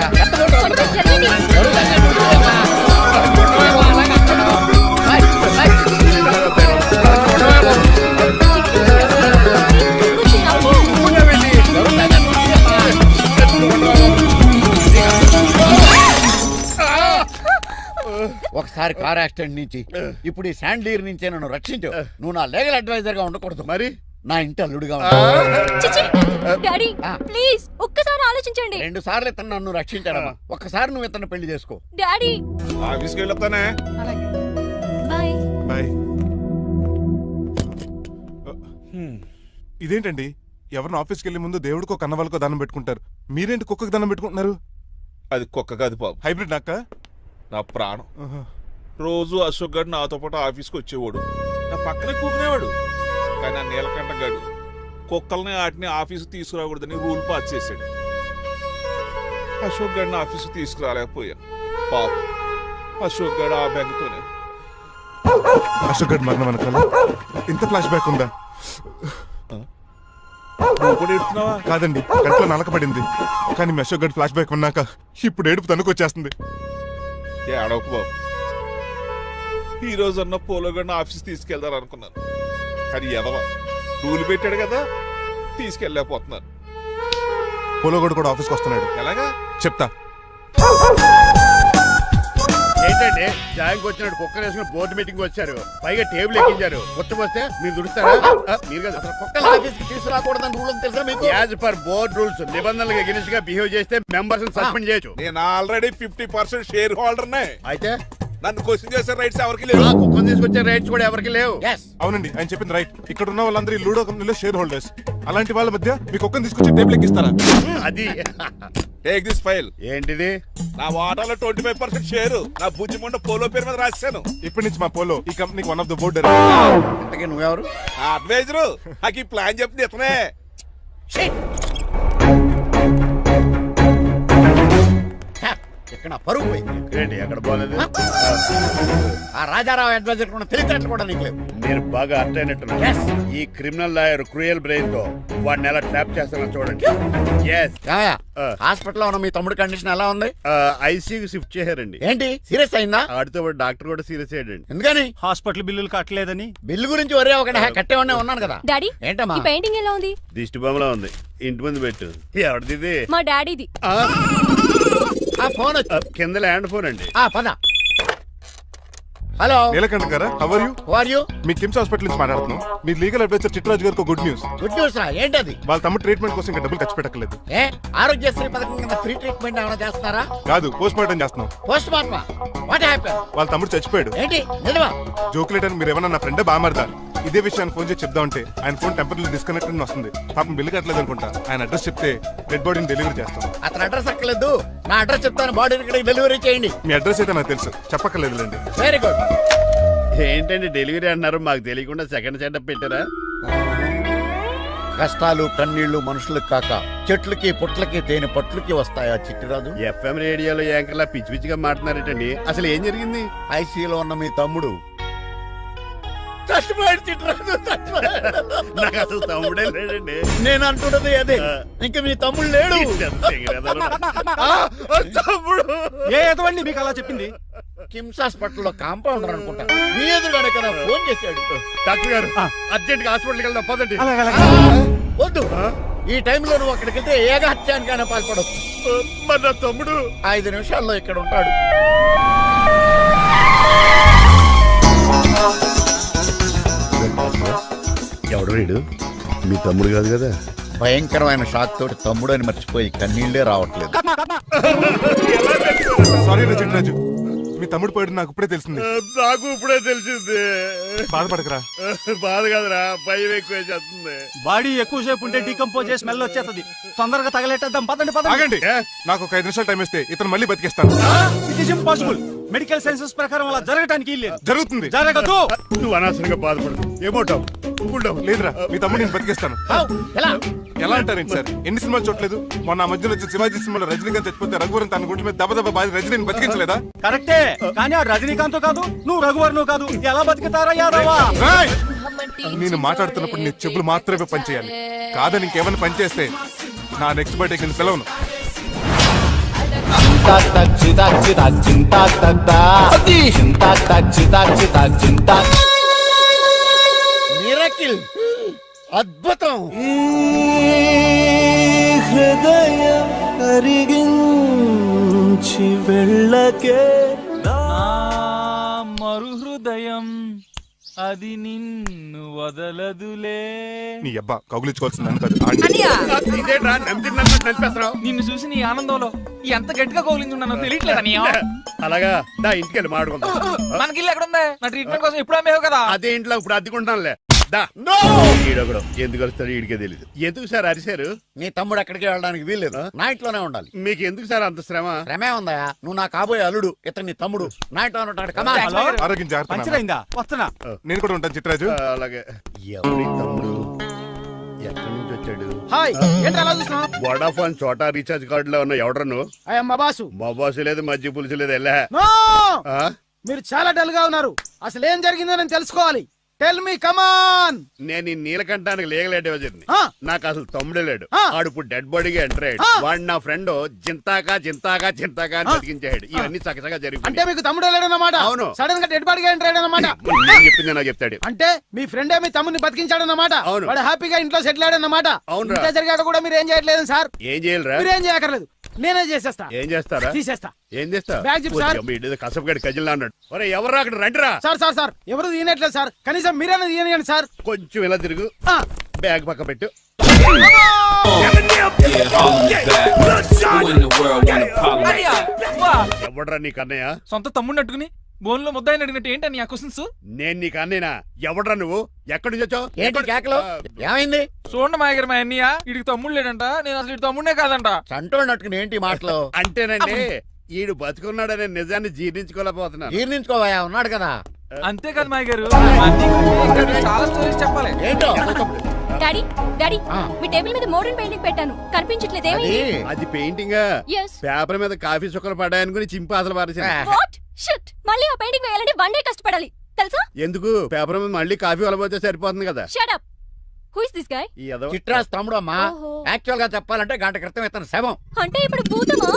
S4: ఒకసారి కార్ యాక్సిడెంట్ నుంచి ఇప్పుడు ఈ శాండ్లీర్ నుంచే నన్ను రక్షించు. నువ్వు నా లీగల్ అడ్వైజర్ గా ఉండకూడదు, మరి నా ఇంటి అల్లుడుగా
S1: డాడీ ప్లీజ్ ఒక్కసారి ఆలోచించండి.
S4: 2 సార్లు ఇతను నన్ను రక్షించాడమ్మా. ఒక్కసారి నువ్వు ఇతను పెళ్లి చేసుకో.
S1: డాడీ
S3: ఆఫీస్కి వెళ్ళొస్తానే.
S1: Bye
S16: bye. ఇదేంటండి, ఎవరిని ఆఫీస్కి వెళ్ళే ముందు దేవుడికో కన్నవాళ్ళకో దండం పెట్టుకుంటారు, మీరేంటి కుక్కకు దండం పెట్టుకుంటున్నారు?
S3: అది కుక్క కాదు బాబు,
S16: హైబ్రిడ్ నక్క.
S3: నా ప్రాణం. రోజు అశోక్ గడు నాతో పాటు ఆఫీస్కి వచ్చేవాడు, నా పక్కనే కూకునేవాడు. కానీ ఆ నీలకంఠ గడు కుక్కల్ని వాటిని ఆఫీసు తీసుకురాకూడదని రూల్ పాస్ చేశాడు. అశోక్ గడిని ఆఫీసు తీసుకురాలేకపోయా. పాపం అశోక్ గడు ఆ బెంగతోనే
S16: అశోక్ గడ్ మరణం వెనకాల ఇంత ఫ్లాష్ బ్యాక్ ఉందా?
S3: నువ్వు కూడా ఎడుతున్నావా?
S16: కాదండి, కంట్లో నలకబడింది. కానీ మీ అశోక్ గడ్ ఫ్లాష్ బ్యాక్ ఉన్నాక ఇప్పుడు ఏడుపు తనుకొచ్చేస్తుంది.
S3: ఏడవకు బాబు. ఈ రోజు అన్న పోలో గడిని ఆఫీస్ తీసుకెళ్తారు అనుకున్నాను, కానీ ఎదవా రూల్ పెట్టాడు కదా, తీసుకెళ్ళలేకపోతున్నాను.
S16: పోలోగోడు కూడా ఆఫీస్కి వస్తున్నాడు.
S3: ఎలాగా
S16: చెప్తా.
S12: ఏంటంటే జాయింగ్ వచ్చినట్టు కుక్కర్ వేసుకుని బోర్డు మీటింగ్ వచ్చారు, పైగా టేబుల్ ఎక్కించారు. వస్తే మీరు దుడుస్తారా? మీరు కదా అసలు కుక్కలు ఆఫీస్కి తీసుకురాకూడదని రూల్ తెలుసా మీకు? యాజ్ పర్ బోర్డ్ రూల్స్ నిబంధనలకు ఎగనిస్ట్ గా బిహేవ్ చేస్తే మెంబర్స్ సస్పెండ్ చేయొచ్చు.
S3: నేను ఆల్రెడీ 50% షేర్ హోల్డర్నే.
S12: అయితే
S3: నన్ను క్వశ్చన్ చేసే రైట్స్ ఎవరికి లేవు.
S12: కుక్కను తీసుకొచ్చే రైట్స్ కూడా ఎవరికి లేవు.
S16: అవునండి, ఆయన చెప్పింది రైట్. ఇక్కడ ఉన్న వాళ్ళందరూ ఈ లూడో కంపెనీలో షేర్ హోల్డర్స్. అలాంటి వాళ్ళ మధ్య మీ కుక్కను తీసుకొచ్చి టేబుల్ ఎక్కిస్తారా?
S12: అది
S3: టేక్ దిస్ ఫైల్.
S12: ఏంటిది?
S3: నా వాటాలో 25% షేరు నా బుజ్జిముండ పోలో పేరు మీద రాశాను.
S16: ఇప్పటి నుంచి మా పోలో ఈ కంపెనీకి వన్ ఆఫ్ ద బోర్డ్.
S12: ఇంతకీ నువ్వెవరు?
S3: అడ్వైజరు. నాకు ఈ ప్లాన్ చెప్తుంది ఇతనే.
S12: ఇక్కడ పరుగు పోయింది. ఎక్కడ పోలేదు? ఆ రాజారావు అడ్వైజర్ కూడా తెలియటట్లు కూడా నీకు లేదు. మీరు బాగా అర్థం అయినట్టున్నారు. ఈ క్రిమినల్ లాయర్ క్రూయల్ బ్రెయిన్ తో వాడిని ఎలా ట్రాప్ చేస్తానో చూడండి. హాస్పిటల్ లో ఉన్న మీ తమ్ముడు కండిషన్ ఎలా ఉంది? ఐసీయూకి షిఫ్ట్ చేశారండి. ఏంటి సీరియస్ అయిందా? ఆడితో డాక్టర్ కూడా సీరియస్ అయ్యాడండి. ఎందుకని? హాస్పిటల్ బిల్లులు కట్టలేదని. బిల్లు గురించి ఒరే ఒకటి కట్టేవాడినే ఉన్నాను కదా.
S17: డాడీ
S12: ఏంటమ్మా
S17: పెయింటింగ్ ఎలా ఉంది?
S12: దిష్టి బొమ్మలా ఉంది. ఇంటి ముందు పెట్టు. ఎవరిది?
S17: మా డాడీది.
S12: ఆ ఫోన్ కింద ల్యాండ్ ఫోన్ అండి. పద. హలో
S16: నీలకంఠ గారా, how are you?
S12: Who are you?
S16: మీ కిమ్స్ హాస్పిటల్ నుంచి మాట్లాడుతున్నాం. మీ లీగల్ అడ్వైజర్ చిట్రాజు గారికి గుడ్ న్యూస్.
S12: గుడ్ న్యూస్ రా. ఏంటది?
S16: వాళ్ళ తమ్ముడు ట్రీట్మెంట్ కోసం ఇంకా డబ్బులు ఖర్చు పెట్టలేదు.
S12: ఏ ఆరోగ్యశ్రీ పథకం కింద ఫ్రీ ట్రీట్మెంట్ ఏమైనా చేస్తున్నారా?
S16: కాదు, పోస్ట్ మార్టం చేస్తున్నాం.
S12: పోస్ట్ మార్టమా? What happen?
S16: వాళ్ళ తమ్ముడు చచ్చిపోయాడు.
S12: ఏంటి నిజమా?
S16: జోకులేటని మీరు ఏమన్నా నా ఫ్రెండే బామారదా? ఇదే విషయాన్ని ఫోన్ చేసి చెప్దామంటే ఆయన ఫోన్ టెంపరీ డిస్కనెక్ట్ అని వస్తుంది. పాపం బిల్లు కట్టలేదు అనుకుంటా. ఆయన అడ్రస్ చెప్తే డెడ్ బాడీని డెలివరీ చేస్తాం.
S12: అతను అడ్రస్ అక్కర్లేదు, నా అడ్రస్ చెప్తాను. బాడీని ఇక్కడ డెలివరీ చేయండి.
S16: మీ అడ్రస్ అయితే నాకు తెలుసు, చెప్పక్కర్లేదులేండి.
S12: Very good. ఏంటండి డెలివరీ అన్నారు, మాకు తెలియకుండా సెకండ్ సెటప్ పెట్టారా? కష్టాలు కన్నీళ్లు మనుషులకు కాక చెట్లకి పుట్లకి తేనె పట్లకి వస్తాయా చిట్టిరాజు? ఎఫ్ఎం రేడియోలో యాంకర్లా పిచ్చి పిచ్చిగా మాట్లాడారేటండి. అసలు ఏం జరిగింది? ఐసీయూలో ఉన్న మీ తమ్ముడు చచ్చిపోయాడు. చిట్టిరాజు నాకు అసలు తమ్ముడే లేడండి. నేను అంటున్నది అదే. ఇంకా మీ తమ్ముడు లేడు. తమ్ముడు
S5: ఏదండి మీకు అలా చెప్పింది?
S12: కిమ్స్ హాస్పిటల్లో కాంపౌండర్ అనుకుంటా. మీ ఎదురుగానే కదా ఫోన్ చేశాడు. డాక్టర్ గారు అర్జెంట్ గా హాస్పిటల్కి వెళ్దాం పదండి. వద్దు, ఈ టైంలో నువ్వు అక్కడికి వెళ్తే ఏకహత్యానికైనా పాల్పడవచ్చు. మరి నా తమ్ముడు 5 నిమిషాల్లో ఇక్కడ ఉంటాడు. ఎవడు వీడు? మీ తమ్ముడు కాదు కదా? భయంకరమైన షాక్ తోటి తమ్ముడు అని మర్చిపోయి కన్నీళ్లే రావట్లేదు.
S16: సారీ చిట్రాజు, మీ తమ్ముడు పోయాడు నాకు ఇప్పుడే తెలిసింది.
S12: నాకు ఇప్పుడే తెలిసింది.
S16: బాధపడకరా.
S12: బాధ కాదురా, భయం ఎక్కువ చేస్తుంది.
S5: బాడీ ఎక్కువసేపు ఉంటే డీకంపోజ్ చేసి స్మెల్ వచ్చేస్తుంది. తొందరగా తగలెట్టేద్దాం. పదండి పదండి.
S16: ఆగండి, నాకు ఒక 5 నిమిషాలు టైం ఇస్తే ఇతను మళ్ళీ బతికేస్తాను.
S5: It is impossible. Medical sciences ప్రకారం అలా జరగడానికి లేదు.
S16: జరుగుతుంది.
S5: జరగదు.
S12: నువ్వు అనవసరంగా బాధపడదు. ఏమోటావు?
S16: లేదురా, మీ తమ్ముడు నేను బతికేస్తాను. ఎలా అంటారేంటి సార్? ఎన్ని సినిమాలు చూడలేదు? మొన్న ఆ మధ్యలో వచ్చి శివాజీ సినిమాలో రజనీకాంత్ చచ్చిపోతే రఘువరన్ తన గుండె మీద దెబ్బ బాధ రజనీని బతికించలేదా?
S5: కరెక్టే, కానీ ఆ రజనీకాంత్ కాదు, నువ్వు రఘువర్ను కాదు. ఎలా బతుకుతారా యాదవా?
S16: నేను మాట్లాడుతున్నప్పుడు నీ చెప్పులు మాత్రమే పనిచేయాలి. కాదని ఇంకేమైనా పనిచేస్తే నా నెక్స్ట్ బర్త్డే కింద సెలవును.
S12: మిరకిల్, అద్భుతం.
S10: హృదయం కరిగించి వెళ్ళకే
S7: మరు హృదయం అది నిన్ను వదలదులే.
S16: నీ అబ్బా కౌగులించుకోవాల్సిందని కాదు.
S7: నిన్ను చూసి నీ ఆనందంలో ఎంత గట్టిగా కౌలించున్నానో తెలియట్లేదు.
S12: అలాగా దా ఇంటికెళ్ళి మాడుకుందాం.
S7: మనకి ఇల్లు ఎక్కడుంది? నా ట్రీట్మెంట్ కోసం ఎప్పుడు అమ్మేవు కదా.
S12: అదే ఇంట్లో ఇప్పుడు అద్దెకుంటానులే. ఈడొకడు ఎందుకు వస్తాడు ఈడికే తెలియదు. ఎందుకు సార్ అరిశారు? నీ తమ్ముడు అక్కడికి వెళ్ళడానికి వీల్లేదు, నా ఇంట్లోనే ఉండాలి. మీకు ఎందుకు సార్ అంత శ్రమ? శ్రమే ఉందా? నువ్వు నా కాబోయే అల్లుడు, ఇతను నీ తమ్ముడు, నా ఇంట్లోనే ఉంటాడు.
S16: ఆరోగ్యం జాగ్రత్త.
S5: వస్తున్నా.
S16: నేను కూడా ఉంటాను చిట్రాజు.
S12: అలాగే. ఎవరి తమ్ముడు? ఎక్కడి నుంచి వచ్చాడు?
S5: హాయ్, ఏంటి అలా చూస్తున్నావు?
S12: వడాఫోన్ చోటా రీఛార్జ్ కార్డు లో ఉన్న ఎవడరు?
S5: మా బాసు.
S12: మా బాసు లేదు, మజ్జి పులుసు లేదు. వెళ్ళా
S5: మీరు చాలా డల్ గా ఉన్నారు. అసలు ఏం జరిగిందో నేను తెలుసుకోవాలి. టెల్ మీ కమాన్.
S12: నేను ఈ నీలకంఠానికి లేగలేడు వజీర్ని. నాకు అసలు తమ్ముడే లేడు. ఆడు ఇప్పుడు డెడ్ బాడీగా ఎంటర్ అయ్యాడు. వాడు నా ఫ్రెండ్ జింతాకా జింతాకా జింతాకా అని బతికించాడు. ఇవన్నీ చక్కగా జరిగి
S5: అంటే మీకు తమ్ముడు లేడన్నమాట.
S12: అవును.
S5: సడన్ గా డెడ్ బాడీగా ఎంటర్ అయ్యాడన్నమాట.
S12: నేను చెప్పింది నాకు చెప్తాడు.
S5: అంటే మీ ఫ్రెండే మీ తమ్ముడిని బతికించాడన్నమాట.
S12: అవును.
S5: వాడు హ్యాపీగా ఇంట్లో సెటిల్ అయ్యాడన్నమాట.
S12: అవును.
S5: ఇంత జరిగాక కూడా మీరు ఏం చేయట్లేదు సార్.
S12: ఏం చేయాలరా?
S5: మీరేం చేయక్కర్లేదు, నేనే చేసేస్తా.
S12: ఏం చేస్తారా?
S5: తీసేస్తా.
S12: ఏం చేస్తా?
S5: Bag zip sir.
S12: కసపగడి కజిల్లా అన్నాడు. ఒరే ఎవరు అక్కడ రండిరా.
S5: సార్ సార్ సార్ ఎవరు తీయనట్లేదు సార్. కనీసం మీరైనా తీయనియండి సార్.
S12: కొంచెం ఇలా తిరుగు. బ్యాగ్ పక్క పెట్టు. ఎవడరా నీకు అన్నయ్య?
S6: సొంత తమ్ముడిని అట్టుకుని బోన్లో ముద్దాయిని అడిగినట్టు ఏంటని ఆ క్వశ్చన్స్?
S12: నేను నీకు అన్నయ్యనా? ఎవడరా నువ్వు? ఎక్కడి నుంచి వచ్చావు?
S4: ఏంటి కేకలు? ఏమైంది?
S6: చూడండి మా దగ్గర మా అన్నయ్య ఇడికి తమ్ముడు లేడంట. నేను అసలు ఇటు తమ్ముడే కాదంట.
S4: చంటోడు అట్టుకుని ఏంటి మాటలు?
S12: అంటేనండి ఈడు బతుకున్నాడనే నిజాన్ని జీర్ణించుకోలేకపోతున్నా.
S4: జీర్ణించుకోవా, ఉన్నాడు కదా.
S6: అంతేకాదు మా గారు, చాలా స్టోరీస్ చెప్పాలి.
S4: ఏంటో
S17: డాడీ డాడీ మీ టేబుల్ మీద మోడర్న్ పెయింటింగ్ పెట్టాను, కనిపించట్లేదు.
S12: అది పెయింటింగ్. పేపర్ మీద కాఫీ చుక్కలు పడ్డాయనుకుని చింపి అసలు పారేసాను.
S17: వాట్ షిట్, మళ్ళీ ఆ పెయింటింగ్ వేయాలంటే 1 డే కష్టపడాలి తెలుసా?
S12: ఎందుకు? పేపర్ మీద మళ్ళీ కాఫీ వలపోతే సరిపోతుంది కదా.
S17: Shut up. Who is this guy?
S4: చిట్రాజ్ తమ్ముడు అమ్మా. యాక్చువల్ గా చెప్పాలంటే గంట క్రితం ఇతను శవం.
S17: అంటే ఇప్పుడు భూతమా?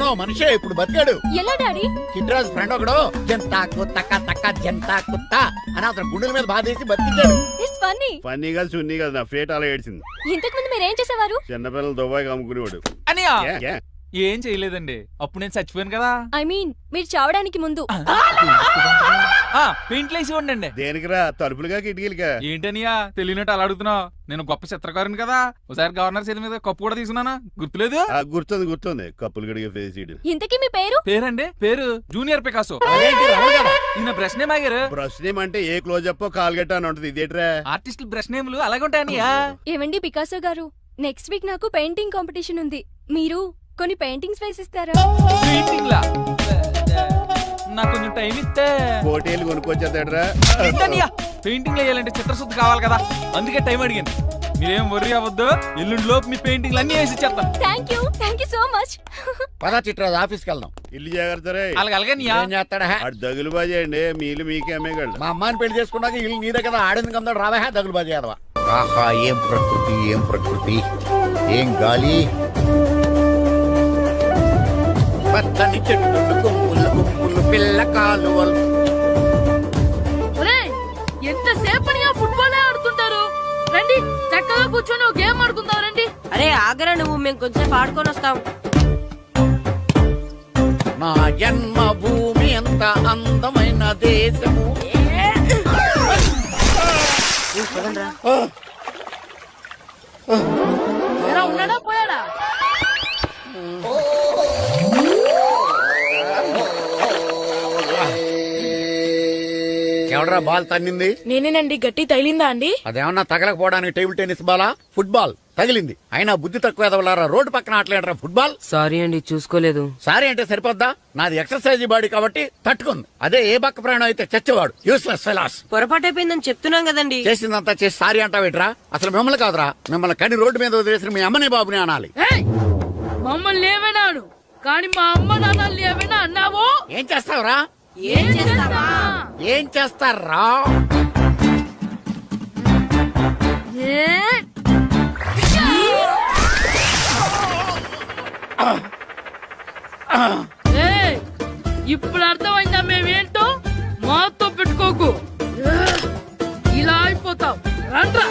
S4: నో మనిషే, ఇప్పుడు బతికాడు.
S17: ఎలా డాడీ?
S4: చిట్రాజ్ ఫ్రెండ్ ఒకడు జంతాకు తక్క తక్క జంతాకు తా అని అతను గుండెల మీద బాధేసి బతికాడు.
S17: It's funny.
S12: ఫన్నీ కాదు, సున్నీ కాదు. నా ఫేట్ అలా ఏడ్చింది.
S17: ఇంతకు ముందు మీరు ఏం చేసేవారు?
S12: చిన్నపిల్లలు దుబాయ్ అమ్ముకునేవాడు.
S6: అనియా ఏం చేయలేదండి, అప్పుడు నేను చచ్చిపోయాను కదా.
S17: ఐ మీన్ మీరు చావడానికి ముందు.
S6: పెయింట్లు వేసి ఉండండి.
S12: దేనికిరా? తలుపులుగా కిటికీలుగా?
S6: ఏంటనియా తెలియనట్టు అలా అడుగుతున్నావు? నేను గొప్ప చిత్రకారుని కదా. ఒకసారి గవర్నర్ చేతి మీద కప్పు కూడా తీసుకున్నానా? గుర్తులేదు?
S12: గుర్తుంది. కప్పులు గడిగే ఫేస్.
S17: ఇంతకీ మీ పేరు?
S6: పేరండి పేరు జూనియర్ పికాసో. ఈయన బ్రష్ నేమ్ ఆగారు.
S12: బ్రష్ నేమ్ అంటే ఏ క్లోజ్ అప్ కాల్గట్ట అని ఉంటది. ఇదేట్రా?
S6: ఆర్టిస్టులు బ్రష్ నేమ్లు అలాగే ఉంటాయనియా.
S17: ఏమండి పికాసో గారు, నెక్స్ట్ వీక్ నాకు పెయింటింగ్ కాంపిటీషన్ ఉంది. మీరు కొన్ని పెయింటింగ్స్ వేసిస్తారా?
S6: పెయింటింగ్ లా నాకు కొంచెం టైం ఇస్తే
S12: పోటీలు కొనుక్కొచ్చేదేట్రా?
S6: పెయింటింగ్ వేయాలంటే చిత్రశుద్ధి కావాలి కదా, అందుకే టైం అడిగాను. మీరేం వర్రీ అవ్వద్దు, ఎల్లుండి లోపు మీ పెయింటింగ్లు అన్ని వేసి ఇచ్చేస్తాను.
S17: Thank you so much.
S4: పదా చిట్రాజ్ ఆఫీస్కి వెళ్దాం.
S12: ఇల్లు జాగ్రత్త రే.
S6: అలాగే
S4: ఏం చేస్తాడా?
S12: దగులు బాజీ అండి. మీలు మీకే అమ్మేగాళ్ళు.
S4: మా అమ్మాయిని పెళ్లి చేసుకున్నాక ఇల్లు నీదే కదా, ఆడింది కదా, రావా దగులు బాజీ అదవా. ఆహా, ఏం ప్రకృతి, ఏం ప్రకృతి, ఏం గాలి. పచ్చని చెట్లు, గుంపులు గుంపులు పిల్ల కాలువలు.
S9: ఎంతసేపు ఫుట్బాల్ ఆడుతుంటారు? రండి చక్కగా కూర్చొని ఒక గేమ్ ఆడుకుందాం రండి.
S18: అరే ఆగరా నువ్వు, మేము కొంచెం ఆడుకొని వస్తాం.
S4: నా జన్మ భూమి ఎంత అందమైన దేశము.
S9: ఉన్నాడా పోయాడా?
S4: ఎవడరా బాల్ తన్నింది?
S9: నేనేనండి. గట్టి తగిలిందా అండి?
S4: అదేమన్నా తగలకపోవడానికి టేబుల్ టెన్నిస్ బాలా, ఫుట్బాల్ తగిలింది. అయినా బుద్ధి తక్కువ ఎదవలారా, రోడ్డు పక్కన ఆటలేడరా ఫుట్బాల్.
S18: సారీ అండి, చూసుకోలేదు.
S4: సారీ అంటే సరిపోద్దా? నాది ఎక్సర్సైజ్ బాడీ కాబట్టి తట్టుకుంది. అదే ఏ బక్క ప్రాణం అయితే చచ్చేవాడు. Useless fellas.
S18: పొరపాటు అయిపోయిందని చెప్తున్నాం కదండి.
S4: చేసిందంతా చేసి సారీ అంటావేట్రా? అసలు మిమ్మల్ని కాదురా, మిమ్మల్ని కని రోడ్డు మీద వదిలేసిన మీ అమ్మని బాబుని అనాలి.
S9: మమ్మల్ని లేవనాడు కానీ మా అమ్మ నాన్న లేవనా అన్నావు.
S4: ఏం చేస్తావురా?
S9: ఏం చేస్తావా?
S4: ఏం చేస్తారా?
S9: ఇప్పుడు అర్థమైందా మేమేంటో? మాతో పెట్టుకోకు, ఇలా అయిపోతావు. రండ్రా.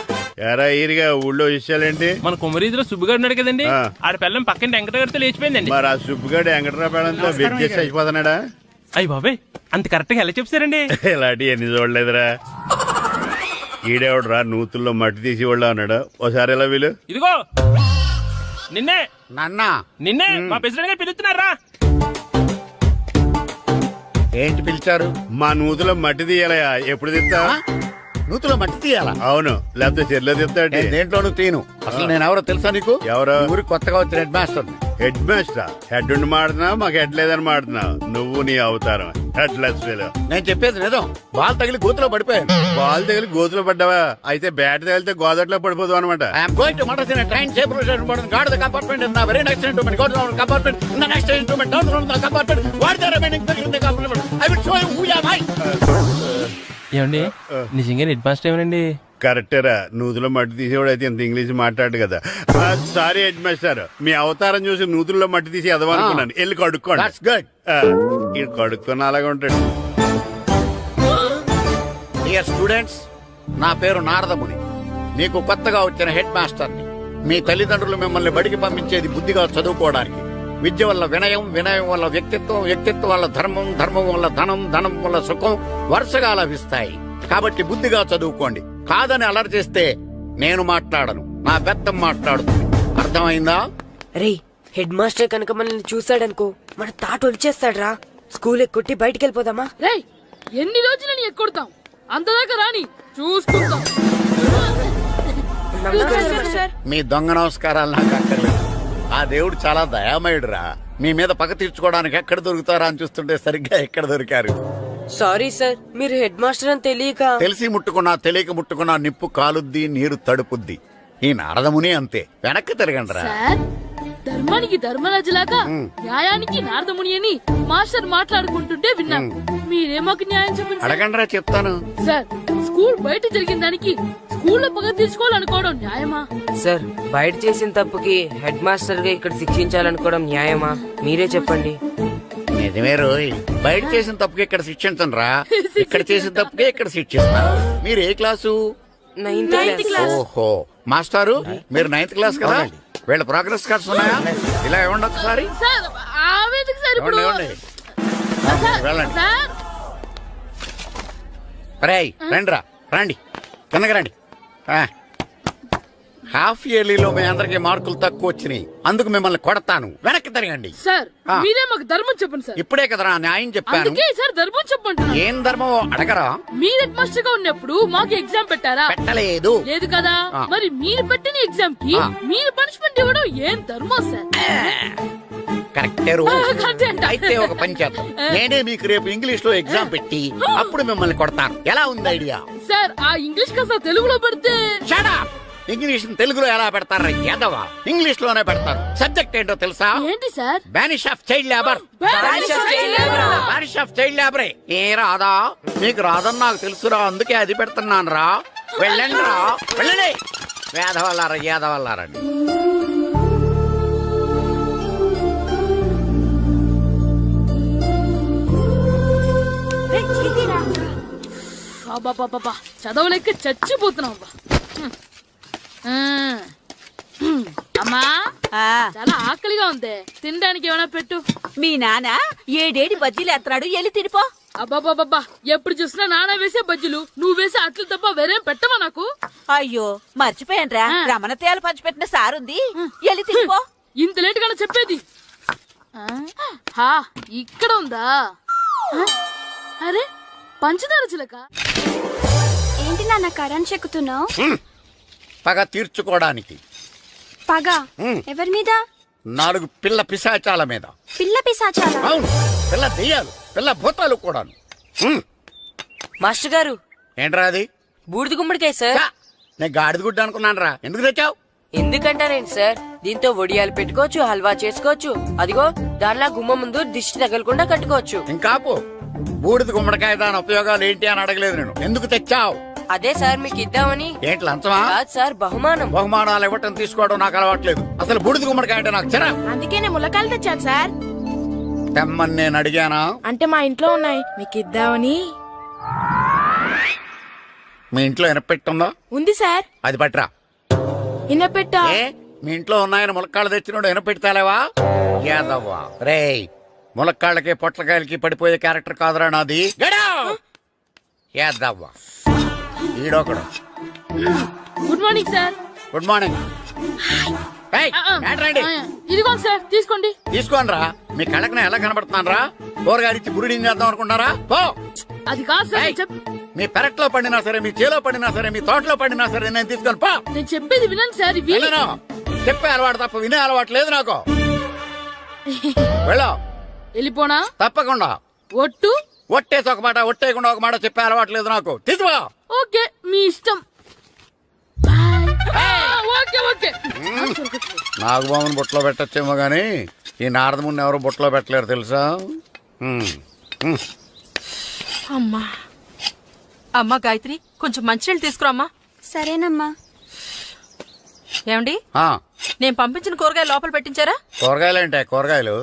S12: ఎరా ఈరిగా ఊళ్ళో విషయాలేంటి?
S15: మన కుమరీధిలో సుబ్బుగాడు ఉన్నాడు కదండి, ఆడ పిల్లం పక్కన వెంకటగారితో లేచిపోయిందండి.
S12: మరి ఆ సుబ్బుగాడు వెంకటరావు పేడంతో వెయిట్ చేసి అయిపోతున్నాడా?
S15: అయ్యి బాబాయ్, అంత కరెక్ట్ గా ఎలా చెప్తారండి?
S12: ఇలాంటి ఎన్ని చూడలేదురా. ఈడేవడరా నూతుల్లో మట్టి తీసి వాళ్ళు అన్నాడు. ఓసారి ఎలా వీలు?
S15: ఇదిగో నిన్నే
S4: నిన్నే
S15: మా ప్రెసిడెంట్ గారు పిలుస్తున్నారా?
S4: ఏంటి పిలిచారు?
S12: మా నూతులో మట్టి తీయాలయా. ఎప్పుడు తీస్తా?
S4: నూతులో మట్టి తీయాలా?
S12: అవును, లేకపోతే చెర్లో తీస్తాడు.
S4: దేంట్లోనూ తీను. అసలు నేను ఎవరో తెలుసా నీకు?
S12: ఎవరో?
S4: ఊరికి కొత్తగా వచ్చిన head master.
S12: Head master head ఉండి మాడుతున్నావు మాకు హెడ్ లేదని మాడుతున్నావు నువ్వు నీ అవతారం హెడ్ లెస్ నేను చెప్పేది నిజం బాల్ తగిలి గోతులో పడిపోయాను బాల్ తగిలి గోతులో పడ్డావా అయితే బ్యాట్ తగిలితే గోదట్లో పడిపోదు అనమాట
S5: ఏమండి నిజంగా హెడ్ మాస్టర్ ఏమనండి?
S12: కరెక్టరా నూతులో మట్టి తీసేవాడు అయితే ఇంత ఇంగ్లీష్ మాట్లాడు కదా. సారీ హెడ్ మాస్టర్ మీ అవతారం చూసి నూతుల్లో మట్టి తీసి ఎదవనుకున్నాను వెళ్ళి కడుక్కోండి. ఇది కడుక్కొని అలాగే ఉంటాడు.
S4: డియర్ స్టూడెంట్స్, నా పేరు నారదముని, మీకు కొత్తగా వచ్చిన హెడ్ మాస్టర్ని. మీ తల్లిదండ్రులు మిమ్మల్ని బడికి పంపించేది బుద్ధిగా చదువుకోవడానికి. విద్య వల్ల వినయం, వినయం వల్ల వ్యక్తిత్వం, వ్యక్తిత్వం వల్ల ధర్మం, ధర్మం వల్ల ధనం, ధనం వల్ల సుఖం వరుసగా లభిస్తాయి. కాబట్టి బుద్ధిగా చదువుకోండి. కాదని అలర్ చేస్తే నేను మాట్లాడను, నా బెత్తం మాట్లాడుతుంది. అర్థమైందా?
S18: రే హెడ్ మాస్టర్ కనుక మనల్ని చూసాడనుకో మన తాట ఒలిచేస్తాడ్రా. స్కూల్ ఎక్కొట్టి బయటికి వెళ్ళిపోదామా?
S9: రేయ్ ఎన్ని రోజులని ఎక్కొడతాం, అంతదాకా రాని చూసుకుంటాం.
S4: మీ దొంగ నమస్కారాలు నాకు అక్కర్లేదు. ఆ దేవుడు చాలా దయామయుడురా. మీ మీద పగ తీర్చుకోవడానికి ఎక్కడ దొరుకుతారా అని చూస్తుంటే సరిగ్గా ఎక్కడ దొరికారు.
S18: సారీ సార్, మీరు హెడ్ మాస్టర్ అని తెలియక.
S4: తెలిసి ముట్టుకున్నా తెలియక ముట్టుకున్నా నిప్పు కాలుద్ది, నీరు తడుపుద్ది. ఈ నారదముని అంతే. వెనక్కి తిరగండిరా.
S9: సార్ ధర్మానికి ధర్మరాజులాగా న్యాయానికి నారదముని అని మాస్టర్ మాట్లాడుకుంటుంటే విన్నాం. మీరేమాకు న్యాయం చెప్పండి.
S4: అడగండిరా చెప్తాను.
S9: సార్ స్కూల్ బయట జరిగిన దానికి స్కూల్లో పగ తీర్చుకోవాలనుకోవడం న్యాయమా?
S18: సార్ బయట చేసిన తప్పుకి హెడ్ మాస్టర్ గా ఇక్కడ శిక్షించాలనుకోవడం న్యాయమా? మీరే చెప్పండి.
S4: నిజమే రోయ్, బయట చేసిన తప్పుకి ఇక్కడ శిక్షించను రా. ఇక్కడ చేసిన తప్పుకే ఇక్కడ శిక్షిస్తున్నారు. మీరు ఏ క్లాసు?
S18: 9th class.
S4: ఓహో మాస్టారు మీరు 9th క్లాస్ కదా. వీళ్ళ ప్రోగ్రెస్ కార్డ్స్ ఉన్నాయా? ఇలా ఇవ్వండి ఒకసారి.
S9: సార్ ఆవేదకు సార్ ఇప్పుడు
S4: వెళ్ళండి.
S9: సార్
S4: రేయ్ రండిరా, రండి కిందకి రండి. హాఫ్ ఇయర్లీలో మీ అందరికి మార్కులు తక్కువ వచ్చినాయి, అందుకు మిమ్మల్ని కొడతాను. వెనక్కి తిరగండి.
S9: సార్ మీరే మాకు ధర్మం చెప్పండి సార్.
S4: ఇప్పుడే కదరా న్యాయం చెప్పాను.
S9: అందుకే సార్ ధర్మం చెప్పండి.
S4: ఏం ధర్మమో అడగరా?
S9: మీరు హెడ్ మాస్టర్ గా ఉన్నప్పుడు మాకు ఎగ్జామ్ పెట్టారా?
S4: పెట్టలేదు.
S9: లేదు కదా. మరి మీరు పెట్టిన ఎగ్జామ్ కి మీరు పనిష్మెంట్ ఇవ్వడం ఏం ధర్మం సార్?
S4: కరెక్టే. అయితే ఒక పని చేద్దాం, నేనే మీకు రేపు ఇంగ్లీష్ లో ఎగ్జామ్ పెట్టి అప్పుడు మిమ్మల్ని కొడతాను. ఎలా ఉంది ఐడియా?
S9: సార్ ఆ ఇంగ్లీష్ కాస్త తెలుగులో పెడితే.
S4: ఇంగ్లీష్ తెలుగులో ఎలా పెడతారా యాదవా? ఇంగ్లీష్ లోనే పెడతారు. సబ్జెక్ట్ ఏంటో తెలుసా?
S9: ఏంటి sir?
S4: Banish of child labour. Banish of child లేబరే. ఏ రాదా? మీకు రాదని నాకు తెలుసురా, అందుకే అది పెడుతున్నాను రా. వెళ్ళండి రా, వెళ్ళండి. వేదవల్లారా, యాదవల్లారండి.
S9: చదవలేక చచ్చిపోతున్నాం. అమ్మా చాలా ఆకలిగా ఉంది, తినడానికి ఏమైనా పెట్టు.
S19: మీ నాన్న ఏడేడి బజ్జీలు ఎత్తాడు, ఎల్లి తినిపో.
S9: అబ్బాబాబా ఎప్పుడు చూసినా నాన్న వేసే బజ్జీలు, నువ్వు వేసే అట్లు తప్ప వేరేం పెట్టవా నాకు?
S19: అయ్యో మర్చిపోయానురా, రమణ తేలు పంచిపెట్టిన సారుంది, ఎల్లి తినిపో.
S9: ఇంత లేట్ గా చెప్పేది. ఇక్కడ ఉందా? అరే పంచదార చిలక.
S17: ఏంటి నాన్న కరెంట్ చెక్కుతున్నావు?
S4: పగ తీర్చుకోవడానికి.
S17: పగ ఎవరి మీద?
S4: 4 పిల్ల పిశాచాల మీద.
S17: పిల్ల పిశాచాల?
S4: అవును, పిల్ల దెయ్యాలు, పిల్ల భూతాలు కూడా.
S18: మాస్టర్ గారు
S4: ఏంట్రా అది?
S18: బూడిద గుమ్మడికాయ సార్.
S4: నేను గాడిద గుడ్డ అనుకున్నాను రా. ఎందుకు తెచ్చావు?
S18: ఎందుకంటారేంటి సార్, దీంతో వడియాలు పెట్టుకోవచ్చు, హల్వా చేసుకోవచ్చు. అదిగో దానిలా గుమ్మ ముందు దిష్టి తగలకుండా కట్టుకోవచ్చు.
S4: ఇంకాపు బూడిద గుమ్మడికాయ దాని ఉపయోగాలు ఏంటి అని అడగలేదు నేను. ఎందుకు తెచ్చావు?
S18: అదే సార్ మీకు ఇద్దామని.
S4: ఏంటి లంచమా?
S18: కాదు సార్, బహుమానం.
S4: బహుమానాలు ఇవ్వటం తీసుకోవడం నాకు అలవాట్లేదు. అసలు బూడిద గుమ్మడికాయ అంటే నాకు చిరా.
S19: అందుకే నేను ములకాయలు తెచ్చాను సార్.
S4: తెమ్మని నేను అడిగానా?
S19: అంటే మా ఇంట్లో ఉన్నాయి, మీకు ఇద్దామని.
S4: మీ ఇంట్లో ఎనపెట్టుందా?
S19: ఉంది సార్.
S4: అది పట్రా.
S19: ఇన్నపెట్టా?
S4: మీ ఇంట్లో ఉన్నాయని ములక్కాళ్ళు తెచ్చినోడు ఎనపెడతాలేవా? యాదవ్వా రేయ్, ములక్కాళ్ళకి పొట్లకాయలకి పడిపోయే క్యారెక్టర్ కాదురా నాది. యాదవ్వా ఈడొకడు.
S9: Good morning sir.
S4: Good morning.
S9: ఇదిగోండి సార్, తీసుకోండి.
S4: తీసుకోండి రా. మీ కళ్ళకి ఎలా కనబడుతున్నాను రా? కూరగాయలిచ్చి బురిడింగ్ చేద్దాం అనుకుంటారా? పో.
S9: అది కాదు సార్.
S4: మీ పెరట్లో పండినా సరే, మీ చేలో పండినా సరే, మీ తోటలో పండినా సరే నేను తీసుకొని పో.
S9: నేను చెప్పేది వినండి సార్.
S4: చెప్పే అలవాటు తప్ప వినే అలవాటు లేదు నాకు. వెళ్ళో.
S9: వెళ్ళిపోనా?
S4: తప్పకుండా.
S9: ఒట్టు?
S4: ఒట్టేసి ఒక మాట, ఒట్టేయకుండా ఒక మాట చెప్పే అలవాట్లేదు నాకు. తీసుకో.
S9: ఓకే, మీ ఇష్టం. Okay okay.
S4: నాగబాబుని బుట్టలో పెట్టచ్చేమో గానీ ఈ నారదముని ఎవరు బుట్టలో పెట్టలేరు తెలుసా.
S19: అమ్మా అమ్మా గాయత్రి, కొంచెం మంచినీళ్ళు తీసుకురామ్మా.
S17: సరేనమ్మా.
S19: ఏమండి,
S4: ఆ,
S19: నేను పంపించిన కూరగాయలు లోపల పెట్టించారా?
S4: కూరగాయలేంటే కూరగాయలు?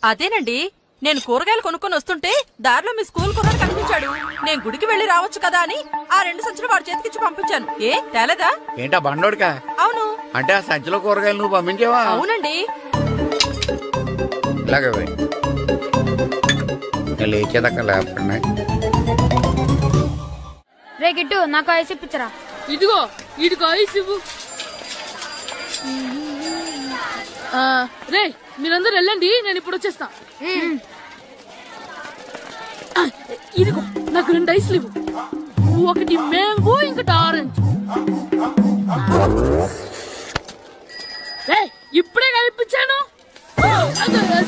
S19: అదేనండి, నేను కూరగాయలు కొనుక్కొని వస్తుంటే దారిలో మీ స్కూల్ కుర్రాడు కనిపించాడు. నేను గుడికి వెళ్లి రావచ్చు కదా అని ఆ 2 సంచులు వాడి చేతికిచ్చి పంపించాను. ఏ తేలేదా?
S4: ఏంటా బండోడికా?
S19: అవును.
S4: అంటే ఆ సంచిలో కూరగాయలు నువ్వు పంపించావా?
S19: అవునండి.
S4: ఇలాగే పోయి లేచేదాకా లేపండి.
S17: రే గిట్టు, నాకు ఐస్ ఇప్పించరా.
S9: ఇదిగో ఇదిగో ఐస్ ఇవ్వు. రే మీరందరూ వెళ్ళండి, నేను ఇప్పుడు వచ్చేస్తా. ఇదిగో నాకు 2 ఐస్లు ఇవ్వు. ఒకటి మ్యాంగో, ఇంకటి ఆరెంజ్. ఇప్పుడే కనిపించాను.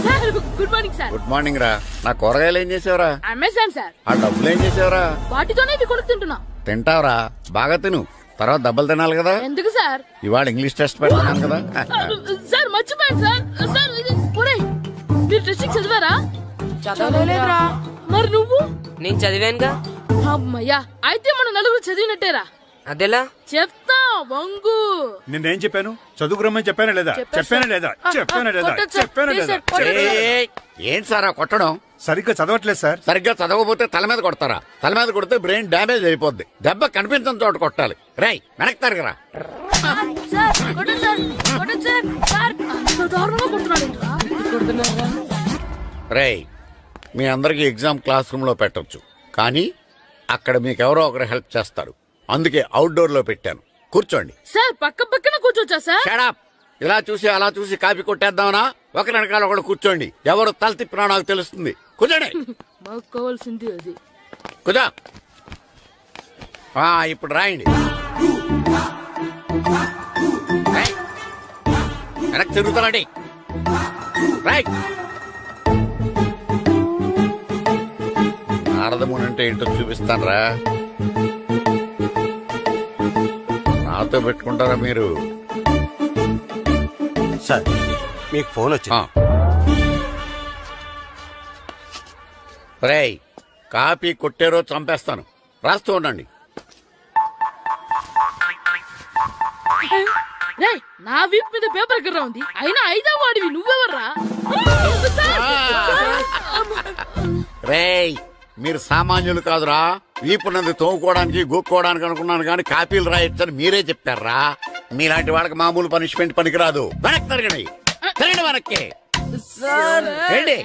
S9: Sir good morning sir.
S4: Good morning రా. నా కూరగాయలు ఏం చేసావురా?
S9: Amazon sir.
S4: ఆ డబ్బులు ఏం చేసావురా?
S9: వాటితోనే ఇవి కొనుక్కు తింటున్నా.
S4: తింటావురా, బాగా తిను. తర్వాత దెబ్బలు తినాలి కదా.
S9: ఎందుకు సార్?
S4: ఇవాళ ఇంగ్లీష్ టెస్ట్ పెడతాను కదా.
S9: సార్ మర్చిపోయాను సార్. సార్ ఇది ఒరేయ్, మీరు టెస్టింగ్ చదివారా?
S18: చదవలేదురా.
S9: మరి నువ్వు?
S18: నేను చదివానుగా.
S9: అమ్మయ్యా, అయితే మన నలుగురు చదివినట్టేరా.
S18: అదెలా?
S9: చెప్తా వంగు.
S20: నేనేం చెప్పాను? చదువుకురమ్మని చెప్పానా లేదా? చెప్పానా లేదా? చెప్పానా లేదా?
S9: కొట్టొచ్చు.
S20: చెప్పానా
S9: ప్లీజ్
S20: లేదా?
S9: సార్, కొట్టొచ్చు.
S4: ఏంటి సార్ ఆ కొట్టడం?
S20: సరిగ్గా చదవట్లేదు సార్.
S4: సరిగ్గా చదవకపోతే తల మీద కొడతారా? తల మీద కొడితే బ్రెయిన్ డ్యామేజ్ అయిపోద్ది. దెబ్బ కనిపించిన చోట కొట్టాలి. రై వెనక్కి తరగరా. రేయ్, మీ అందరికి ఎగ్జామ్ క్లాస్ రూమ్ లో పెట్టొచ్చు, కానీ అక్కడ మీకెవరో ఒకరు హెల్ప్ చేస్తారు. అందుకే అవుట్డోర్ లో పెట్టాను. కూర్చోండి.
S9: సార్ పక్క పక్కన కూర్చోచ్చా సార్?
S4: Shut up. ఇలా చూసి అలా చూసి కాపీ కొట్టేద్దామనా? ఒకరి వెనకాల ఒకడు కూర్చోండి. ఎవరు తల తిప్పినా నాకు తెలుస్తుంది. కూర్చోండి.
S9: మాకు కావాల్సింది అది.
S4: కూర్చో. ఇప్పుడు రాయండి. వెనక్కి తిరుగుతారండి. రైట్. నారదముని అంటే ఏంటో చూపిస్తానరా. నాతో పెట్టుకుంటారా మీరు?
S10: సార్ మీకు ఫోన్ వచ్చింది.
S4: రేయ్, కాపీ కొట్టారో చంపేస్తాను. రాస్తూ ఉండండి.
S9: రేయ్, నా వీప్ మీద పేపర్ ఎక్కడ ఉంది? అయినా 5వ వాడివి నువ్వెవర్రా?
S4: రేయ్, మీరు సామాన్యులు కాదురా. వీపున్నది తోముకోవడానికి గోక్కోవడానికి అనుకున్నాను కానీ కాపీలు రాయొచ్చని మీరే చెప్పారా. మీలాంటి వాళ్ళకి మామూలు పనిష్మెంట్ పనికిరాదు. వెనక్కి తిరగండి. తిరగండి వెనక్కి. ఏంటి?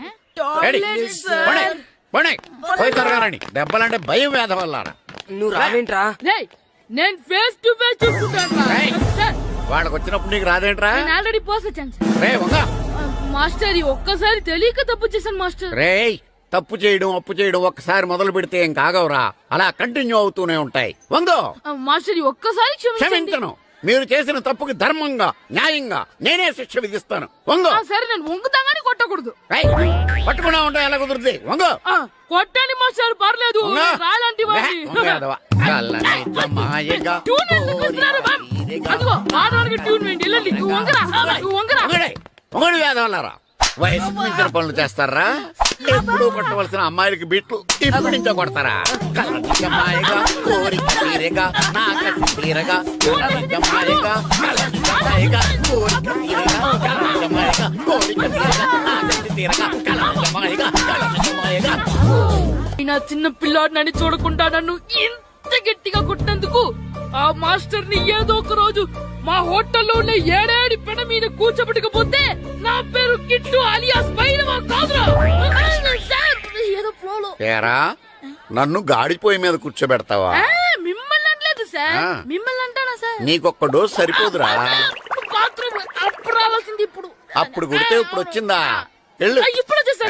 S4: పోయి తిరగారండి. దెబ్బలంటే భయం వేద వల్ల.
S18: నువ్వు రావేంట్రా?
S9: రేయ్, నేను ఫేస్ టు ఫేస్ చూసుకుంటాను.
S4: వాళ్ళకి వచ్చినప్పుడు నీకు రాదేంట్రా?
S9: నేను ఆల్రెడీ పోసొచ్చాను సార్.
S4: రే వంగా.
S9: మాస్టర్, ఈ ఒక్కసారి తెలియక తప్పు చేశాను మాస్టర్.
S4: రేయ్, తప్పు చేయడం అప్పు చేయడం ఒక్కసారి మొదలు పెడితే ఏం కాగవరా. అలా కంటిన్యూ అవుతూనే ఉంటాయి. వందో.
S9: మాస్టర్, ఈ ఒక్కసారి
S4: క్షమించను. మీరు చేసిన తప్పుకి ధర్మంగా న్యాయంగా నేనే శిక్ష విధిస్తాను. వంగో.
S9: సరే, నేను వంగుతాగాని కొట్టకూడదు.
S4: పట్టుకున్నా ఉంటా ఎలా కుదురుద్ది. వంగో.
S9: కొట్టండి మాస్టర్, పర్లేదు. రాలాంటి ట్యూన్ వేయండి. వెళ్ళండి. నువ్వు వంగరా. నువ్వు వంగరా.
S4: ఒకటి వేదవల్లారా. వయసు మించిన పనులు చేస్తారా? ఎప్పుడు కొట్టవలసిన అమ్మాయిలకి బిట్లు ఇప్పుడు నుంచో కొడతారా? కలజమాయగా కోరిక తీరగా నా కసి తీరగా కలజమాయగా కలజమాయగా కోరిక తీరగా కలజమాయగా కోరిక తీరగా నా కసి తీరగా కలజమాయగా కలజమాయగా.
S9: నా చిన్న పిల్లాడు నన్ను చూడకుండా నన్ను ఇంత గట్టిగా కొట్టినందుకు ఆ మాస్టర్ ని ఏదో ఒక రోజు మా హోటల్లో ఉన్న 7 పెడ మీద కూర్చోబెట్టకపోతే నా పేరు కిట్టు అలియాస్ బైరవా కాదురా. ఏదో ఫ్లోలో.
S4: ఏరా, నన్ను గాడిపోయి మీద కూర్చోబెడతావా?
S9: మిమ్మల్ని అనలేదు సార్. మిమ్మల్ని అంటానా సార్?
S4: నీకొక్క డోస్ సరిపోదురా.
S9: బాత్రూమ్ అప్పుడు రావాల్సింది ఇప్పుడు.
S4: అప్పుడు కొడితే ఇప్పుడు వచ్చిందా? వెళ్ళు.
S9: ఇప్పుడు వచ్చేసా.